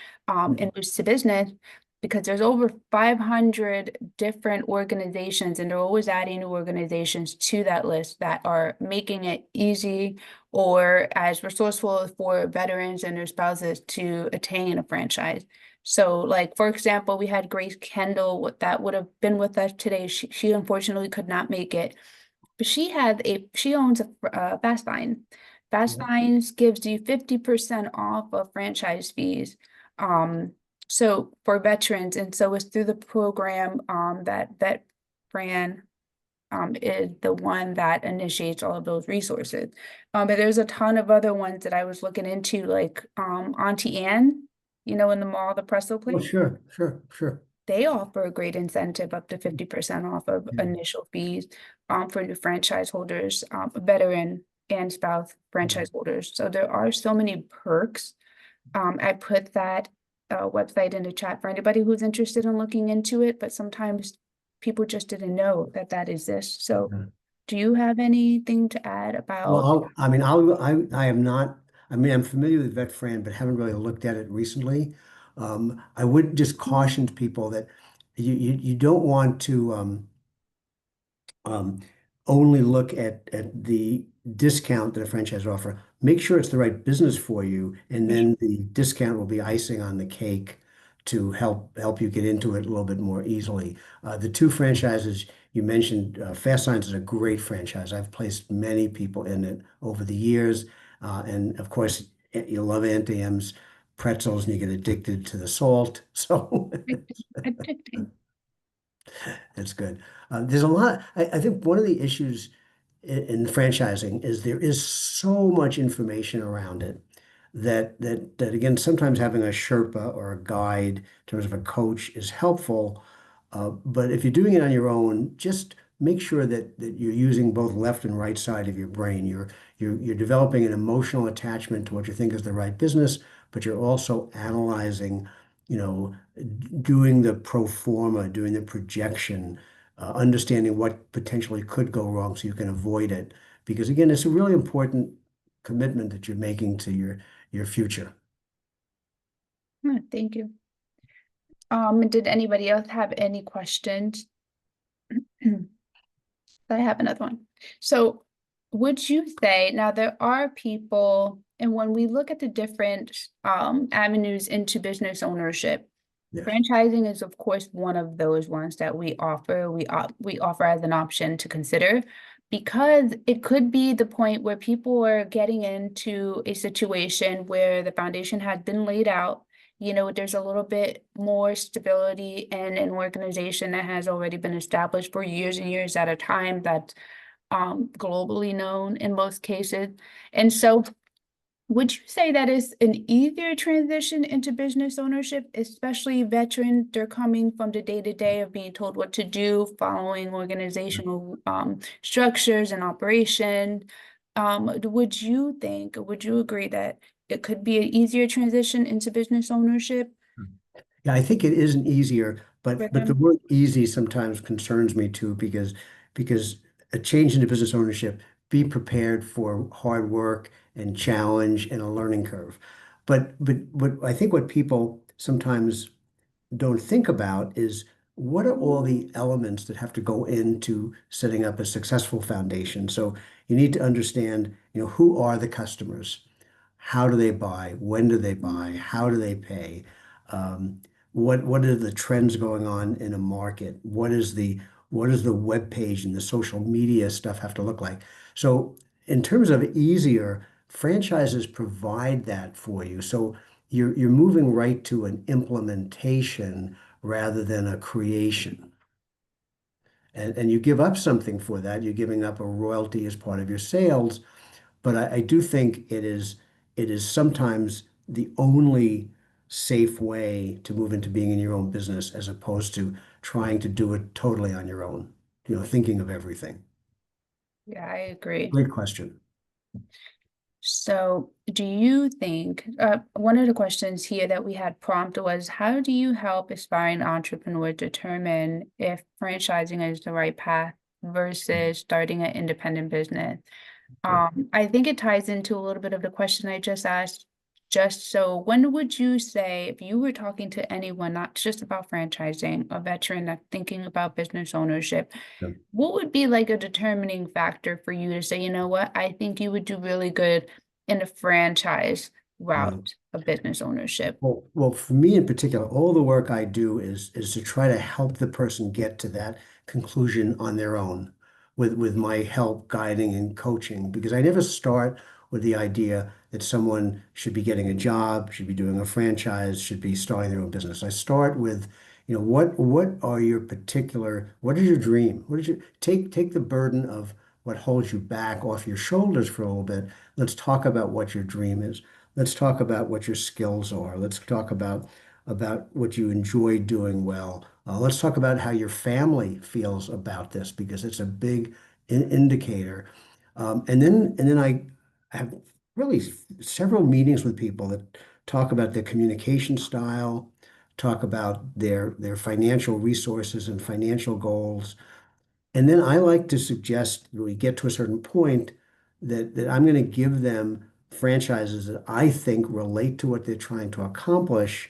in Boost to Business. because there's over 500 different organizations, and they're always adding new organizations to that list that are making it easy or as resourceful for veterans and their spouses to attain a franchise. So, like, for example, we had Grace Kendall that would have been with us today. She unfortunately could not make it, but she owns a Fast Find. Fast Yeah. Finds gives you 50% off of franchise fees. So for veterans, and so it's through the program that Fran is the one that initiates all of those resources. But there's a ton of other ones that I was looking into, like Auntie Anne, in the mall, the Presto Well, place. sure. They offer a great incentive up to 50% off of Yeah. initial fees for new franchise holders, veteran and spouse franchise holders. So there are so many perks. I put that website in the chat for anybody who's interested in looking into it, but sometimes people just didn't know that that exists. So Yeah. do you have anything to add about? Well, I am not, I'm familiar with VetFran, but haven't really looked at it recently. I would just caution people that you don't want to only look at the discount that a franchise offer. Make sure it's the right business for you, and then the discount will be icing on the cake to help you get into it a little bit more easily. The two franchises you mentioned, Fast Signs is a great franchise. I've placed many people in it over the years, and of course, you love Auntie M's pretzels, and you get addicted to the salt. So Addicting. that's good. There's a lot. I think one of the issues in franchising is there is so much information around it that again, sometimes having a Sherpa or a guide in terms of a coach is helpful. But if you're doing it on your own, just make sure that you're using both left and right side of your brain. You're developing an emotional attachment to what you think is the right business, but you're also analyzing, doing the pro forma, doing the projection, understanding what potentially could go wrong so you can avoid it. Because again, it's a really important commitment that you're making to your future. Thank you. Did anybody else have any questions? I have another one. So would you say, now there are people, and when we look at the different avenues into business ownership, Yes. franchising is of course one of those ones that we offer. We offer as an option to consider, because it could be the point where people are getting into a situation where the foundation has been laid out. There's a little bit more stability in an organization that has already been established for years and years at a time, that's globally known in most cases. And so would you say that is an easier transition into business ownership, especially veterans? They're coming from the day-to-day of being told what to do, following organizational structures and operation. Would you agree that it could be an easier transition into business ownership Yeah, I think it isn't easier, for but the them? word easy sometimes concerns me too, because a change into business ownership, be prepared for hard work and challenge and a learning curve. But what I think what people sometimes don't think about is what are all the elements that have to go into setting up a successful foundation. So you need to understand, who are the customers? How do they buy? When do they buy? How do they pay? Um, what are the trends going on in a market? What is the web page and the social media stuff have to look like? So in terms of easier, franchises provide that for you. So you're moving right to an implementation rather than a creation. And you give up something for that. You're giving up a royalty as part of your sales. But I do think it is sometimes the only safe way to move into being in your own business as opposed to trying to do it totally on your own, thinking of everything. Yeah, I agree. Great question. So do you think, one of the questions here that we had prompted was, how do you help aspiring entrepreneurs determine if franchising is the right path versus starting an independent business? I think it ties into a little bit of the question I just asked just so when would you say, if you were talking to anyone, not just about franchising, a veteran that's thinking about business ownership, Yeah. what would be like a determining factor for you to say, you know what, I think you would do really good in a franchise route of business ownership? Well, for me in particular, all the work I do is to try to help the person get to that conclusion on their own with my help, guiding and coaching, because I never start with the idea that someone should be getting a job, should be doing a franchise, should be starting their own business. I start with, what are your what is your dream? What is your take the burden of what holds you back off your shoulders for a little bit. Let's talk about what your dream is. Let's talk about what your skills are. Let's talk about what you enjoy doing well. Let's talk about how your family feels about this because it's a big indicator. And then I have really several meetings with people that talk about their communication style, talk about their financial resources and financial goals. And then I like to suggest when we get to a certain point that I'm going to give them franchises that I think relate to what they're trying to accomplish,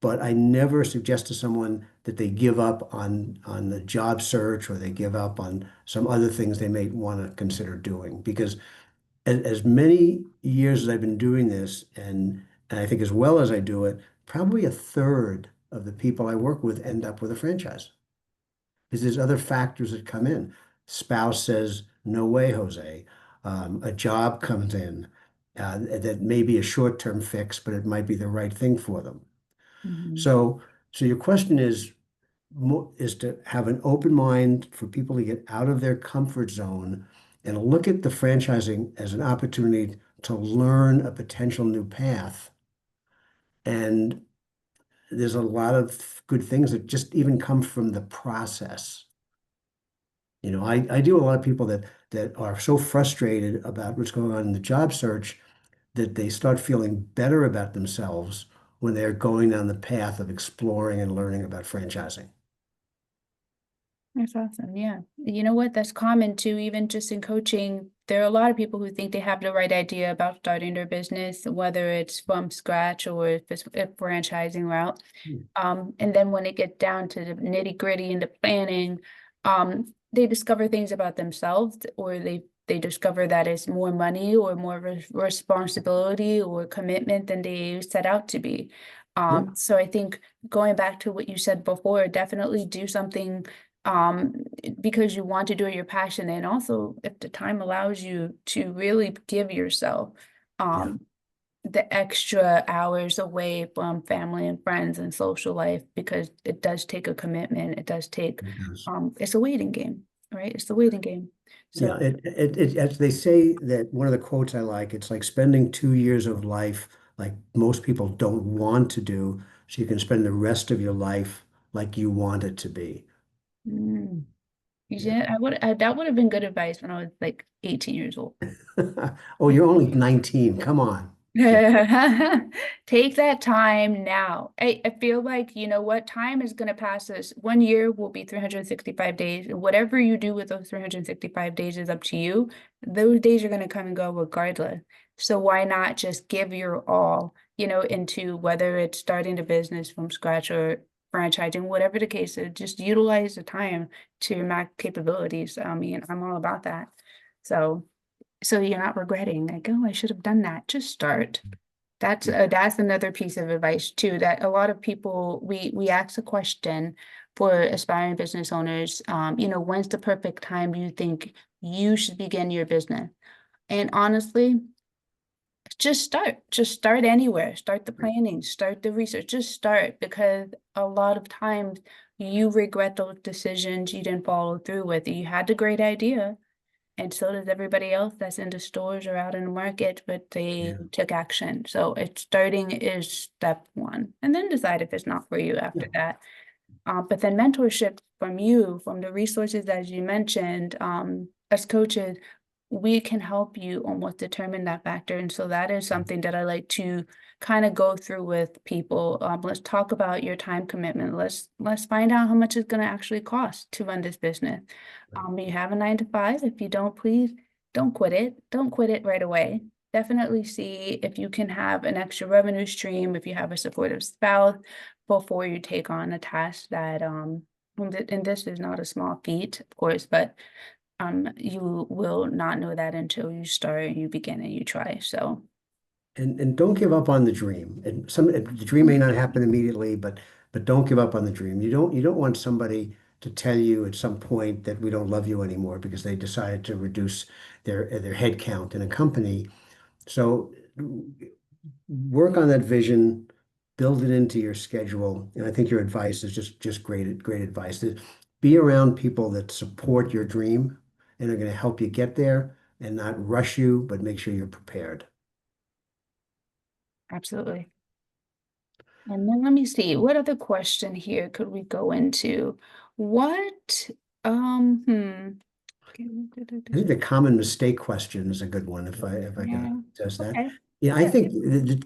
but I never suggest to someone that they give up on the job search or they give up on some other things they may want to consider doing. Because as many years as I've been doing this, and I think as well as I do it, probably a third of the people I work with end up with a franchise because there's other factors that come in. Spouse says, no way, Jose. A job comes in that may be a short-term fix, but it might be the right thing for them. Mhm. So your question is to have an open mind for people to get out of their comfort zone and look at the franchising as an opportunity to learn a potential new path. And there's a lot of good things that just even come from the process. I deal with a lot of people that are so frustrated about what's going on in the job search that they start feeling better about themselves when they're going down the path of exploring and learning about franchising. That's awesome. Yeah. You know what? That's common too, even just in coaching. There are a lot of people who think they have the right idea about starting their business, whether it's from scratch or if it's a franchising route. And then when it gets down to the nitty-gritty and the planning, they discover things about themselves or they discover that it's more money or more responsibility or commitment than they set out to be. Yeah. So I think going back to what you said before, definitely do something because you want to do it your passion, and also if the time allows you to really give yourself the extra hours away from family and friends and social life, because it does take a commitment. It does take It does. it's a waiting game, right? It's the waiting game. Yeah, So as they say that one of the quotes I like, it's like spending 2 years of life like most people don't want to do, so you can spend the rest of your life like you want it to be. mm, Yeah. yeah, that would have been good advice when I was like 18 years old. Oh, you're only 19. Come on. Take that time now. I feel like, you know what, time is going to pass us. 1 year will be 365 days. And whatever you do with those 365 days is up to you. Those days are going to come and go regardless. So why not just give your all, into whether it's starting a business from scratch or franchising, whatever the case is, just utilize the time to your max capabilities. I mean, I'm all about that. So you're not regretting like, oh, I should have done that. Just start. That's another piece of advice too, that a lot of people, we ask a question for aspiring business owners, when's the perfect time you think you should begin your business? And honestly, just start anywhere, start the planning, start the research, just start, because a lot of times you regret those decisions you didn't follow through with. You had the great idea, and so does everybody else that's in the stores or out in the market, but they Yeah. took action. So it's starting is step one, and then decide if it's not for you after that. But then mentorship from you, from the resources as you mentioned, as coaches, we can help you almost determine that factor. And so that is something that I like to kind of go through with people. Let's talk about your time commitment. Let's find out how much it's going to actually cost to run this business. You have a 9 to 5. If you don't, please don't quit it. Don't quit it right away. definitely see if you can have an extra revenue stream, if you have a supportive spouse, before you take on a task that, and this is not a small feat, of course, but you will not know that until you start and you begin and you try. So And don't give up on the dream. And the dream may not happen immediately, but don't give up on the dream. You don't want somebody to tell you at some point that we don't love you anymore because they decided to reduce their head count in a company. So work on that vision, build it into your schedule. And I think your advice is just great advice. To be around people that support your dream and are going to help you get there and not rush you, but make sure you're prepared. absolutely. And then let me see, what other question here could we go into? What, I think the common mistake question is a good one if I Yeah, can does that. okay. Yeah, I Yeah. think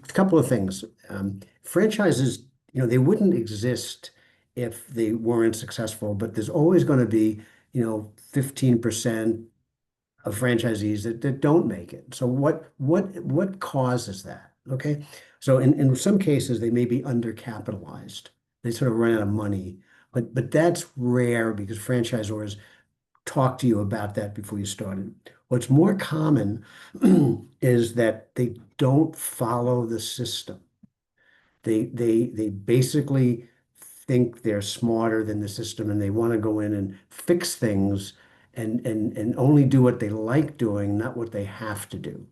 a couple of things. Franchises, they wouldn't exist if they weren't successful, but there's always going to be, 15% of franchisees that don't make it. So what causes that? Okay. So in some cases they may be undercapitalized. They sort of run out of money, but that's rare because franchisors talk to you about that before you started. What's more common is that they don't follow the system. They basically think they're smarter than the system and they want to go in and fix things and only do what they like doing, not what they have to do.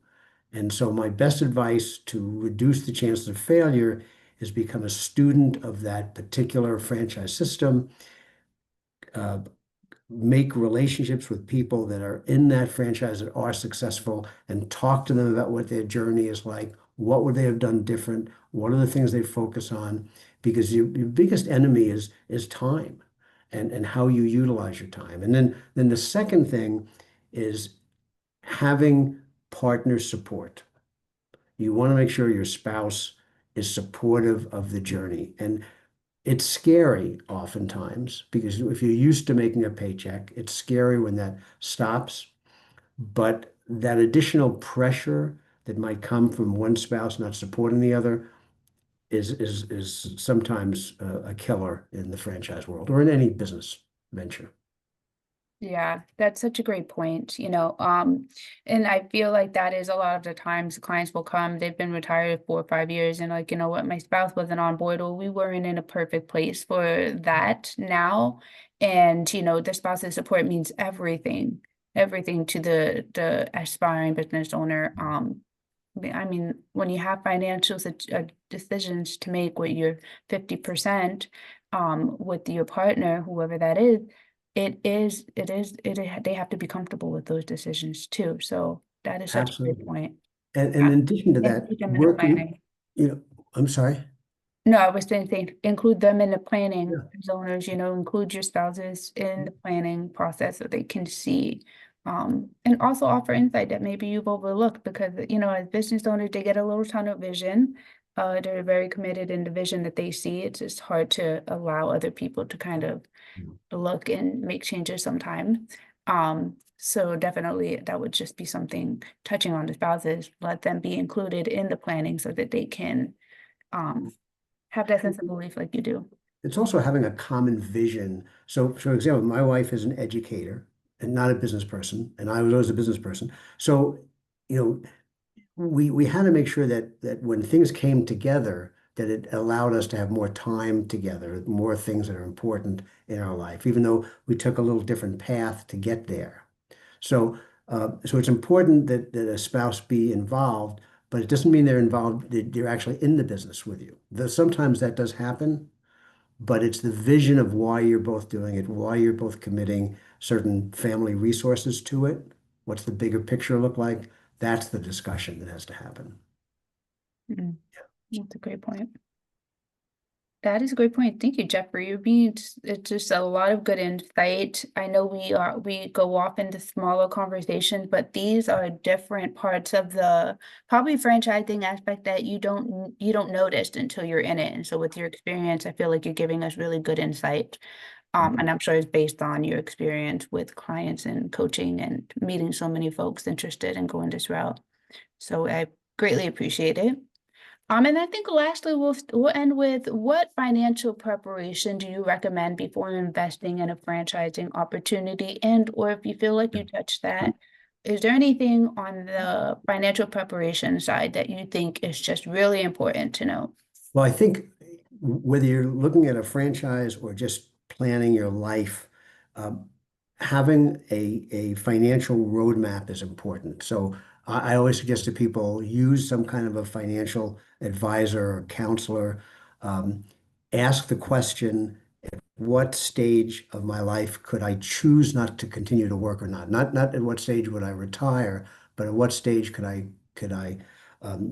And so my best advice to reduce the chances of failure is become a student of that particular franchise system. Make relationships with people that are in that franchise that are successful and talk to them about what their journey is like. What would they have done different? What are the things they focus on? Because your biggest enemy is time and how you utilize your time. And then the second thing is having partner support. You want to make sure your spouse is supportive of the journey. And it's scary oftentimes because if you're used to making a paycheck, it's scary when that stops. But that additional pressure that might come from one spouse not supporting the other is sometimes a killer in the franchise world or in any business venture. Yeah, that's such a great point, and I feel like that is a lot of the times clients will come, they've been retired 4 or 5 years and like, you know what, my spouse wasn't on board or we weren't in a perfect place for that now. And, the spouse's support means everything to the aspiring business owner. I mean, when you have financial decisions to make with your 50%, with your partner, whoever that is, they have to be comfortable with those decisions too. So that is such a great Absolutely. point. And in addition to that, Include them in the working, planning. I'm sorry. No, I was saying, include them in the planning Yeah. as owners, include your spouses in the planning process so they can see. And also offer insight that maybe you've overlooked because, as business owners, they get a little tunnel vision. They're very committed in the vision that they see. It's just hard to allow other people to kind of look and make changes sometimes. So definitely that would just be something touching on the spouses, let them be included in the planning so that they can have that sense of belief like you do. It's also having a common vision. So, for example, my wife is an educator and not a business person, and I was always a business person. So, you know, we had to make sure that when things came together, that it allowed us to have more time together, more things that are important in our life, even though we took a little different path to get there. So it's important that a spouse be involved, but it doesn't mean they're involved, they're actually in the business with you. Sometimes that does happen, but it's the vision of why you're both doing it, why you're both committing certain family resources to it. What's the bigger picture look like? That's the discussion that has to happen. Mm, That's a great point. That is a great point. Thank you, Jeffrey. It's just a lot of good insight. I know we go off into smaller conversations, but these are different parts of the probably franchising aspect that you don't notice until you're in it. And so with your experience, I feel like you're giving us really good insight. And I'm sure it's based on your experience with clients and coaching and meeting so many folks interested in going this route. So I greatly appreciate it. And I think lastly, we'll end with, what financial preparation do you recommend before investing in a franchising opportunity? And or if you feel like you touched that, is there anything on the financial preparation side that you think is just really important to know? Well, I think whether you're looking at a franchise or just planning your life, um, having a financial roadmap is important. So I always suggest to people use some kind of a financial advisor or counselor. Um, Ask the question, what stage of my life could I choose not to continue to work or not? Not at what stage would I retire, but at what stage could I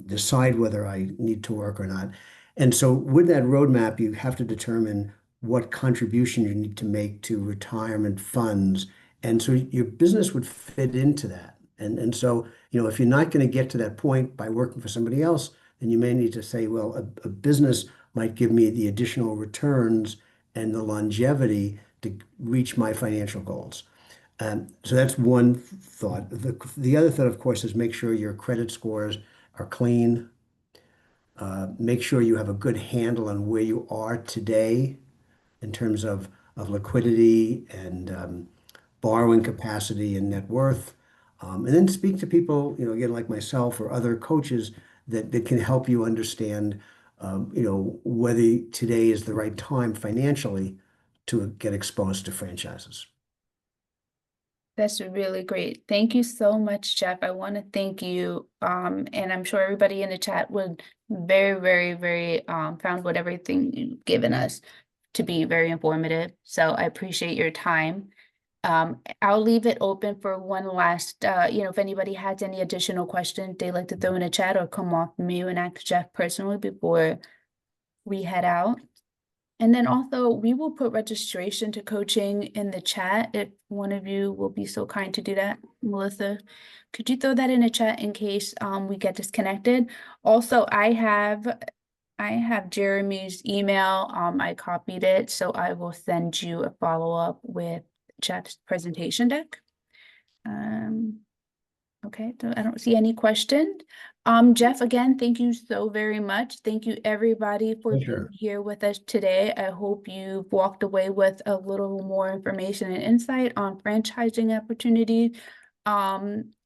decide whether I need to work or not? And so with that roadmap, you have to determine what contribution you need to make to retirement funds. And so your business would fit into that. And so, if you're not going to get to that point by working for somebody else, then you may need to say, well, a business might give me the additional returns and the longevity to reach my financial goals. So that's one thought. The other thought, of course, is make sure your credit scores are clean. Make sure you have a good handle on where you are today in terms of liquidity and borrowing capacity and net worth. And then speak to people, again, like myself or other coaches that can help you understand, whether today is the right time financially to get exposed to franchises. That's really great. Thank you so much, Jeff. I want to thank you. And I'm sure everybody in the chat would very, very, very found what everything you've given us to be very informative. So I appreciate your time. I'll leave it open for one last, if anybody has any additional questions they'd like to throw in the chat or come off mute and ask Jeff personally before we head out. And then also, we will put registration to coaching in the chat if one of you will be so kind to do that. Melissa, could you throw that in the chat in case we get disconnected? Also, I have Jeremy's email. I copied it, so I will send you a follow-up with Jeff's presentation deck. Okay, so I don't see any questions. Jeff, again, thank you so very much. Thank you, everybody, for being here with us today. I hope you've walked away with a little more information and insight on franchising opportunities.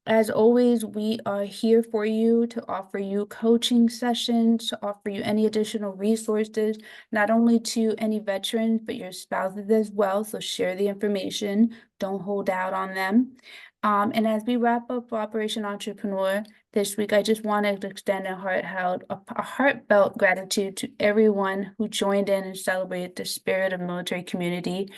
As always, we are here for you to offer you coaching sessions, to offer you any additional resources, not only to any veterans, but your spouses as well. So share the information. Don't hold out on them. And as we wrap up Operation Entrepreneur this week, I just wanted to extend a heartfelt gratitude to everyone who joined in and celebrated the spirit of military community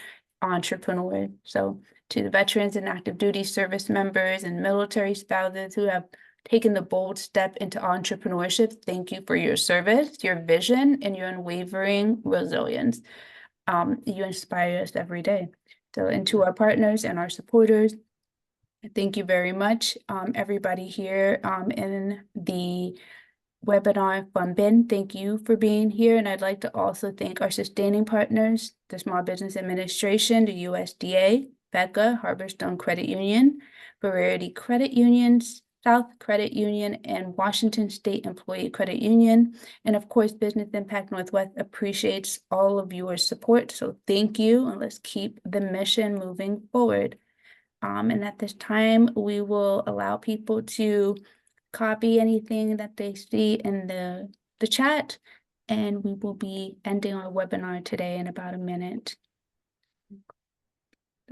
entrepreneur. So to the veterans and active duty service members and military spouses who have taken the bold step into entrepreneurship, thank you for your service, your vision, and your unwavering resilience. You inspire us every day. So, and to our partners and our supporters, thank you very much, everybody here in the webinar from Ben. Thank you for being here. And I'd like to also thank our sustaining partners, the Small Business Administration, the USDA, BECA, Harborstone Credit Union, Verity Credit Unions, South Credit Union, and Washington State Employee Credit Union. And of course, Business Impact Northwest appreciates all of your support. So thank you, and let's keep the mission moving forward. And at this time, we will allow people to copy anything that they see in the chat, and we will be ending our webinar today in about a minute.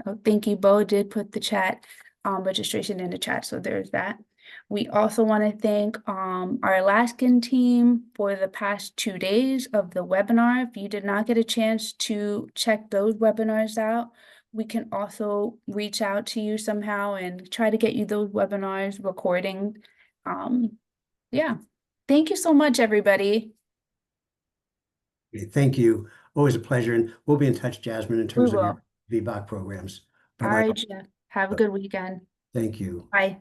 Oh, thank you. Bo did put the chat registration in the chat, so there's that. We also want to thank our Alaskan team for the past 2 days of the webinar. If you did not get a chance to check those webinars out, we can also reach out to you somehow and try to get you those webinars recording. Yeah, thank you so much, everybody. Thank you. Always a pleasure. And we'll be in touch, Jasmine, in terms of your VBOC programs. All right, Jeff. Have a good weekend. Thank you. Bye.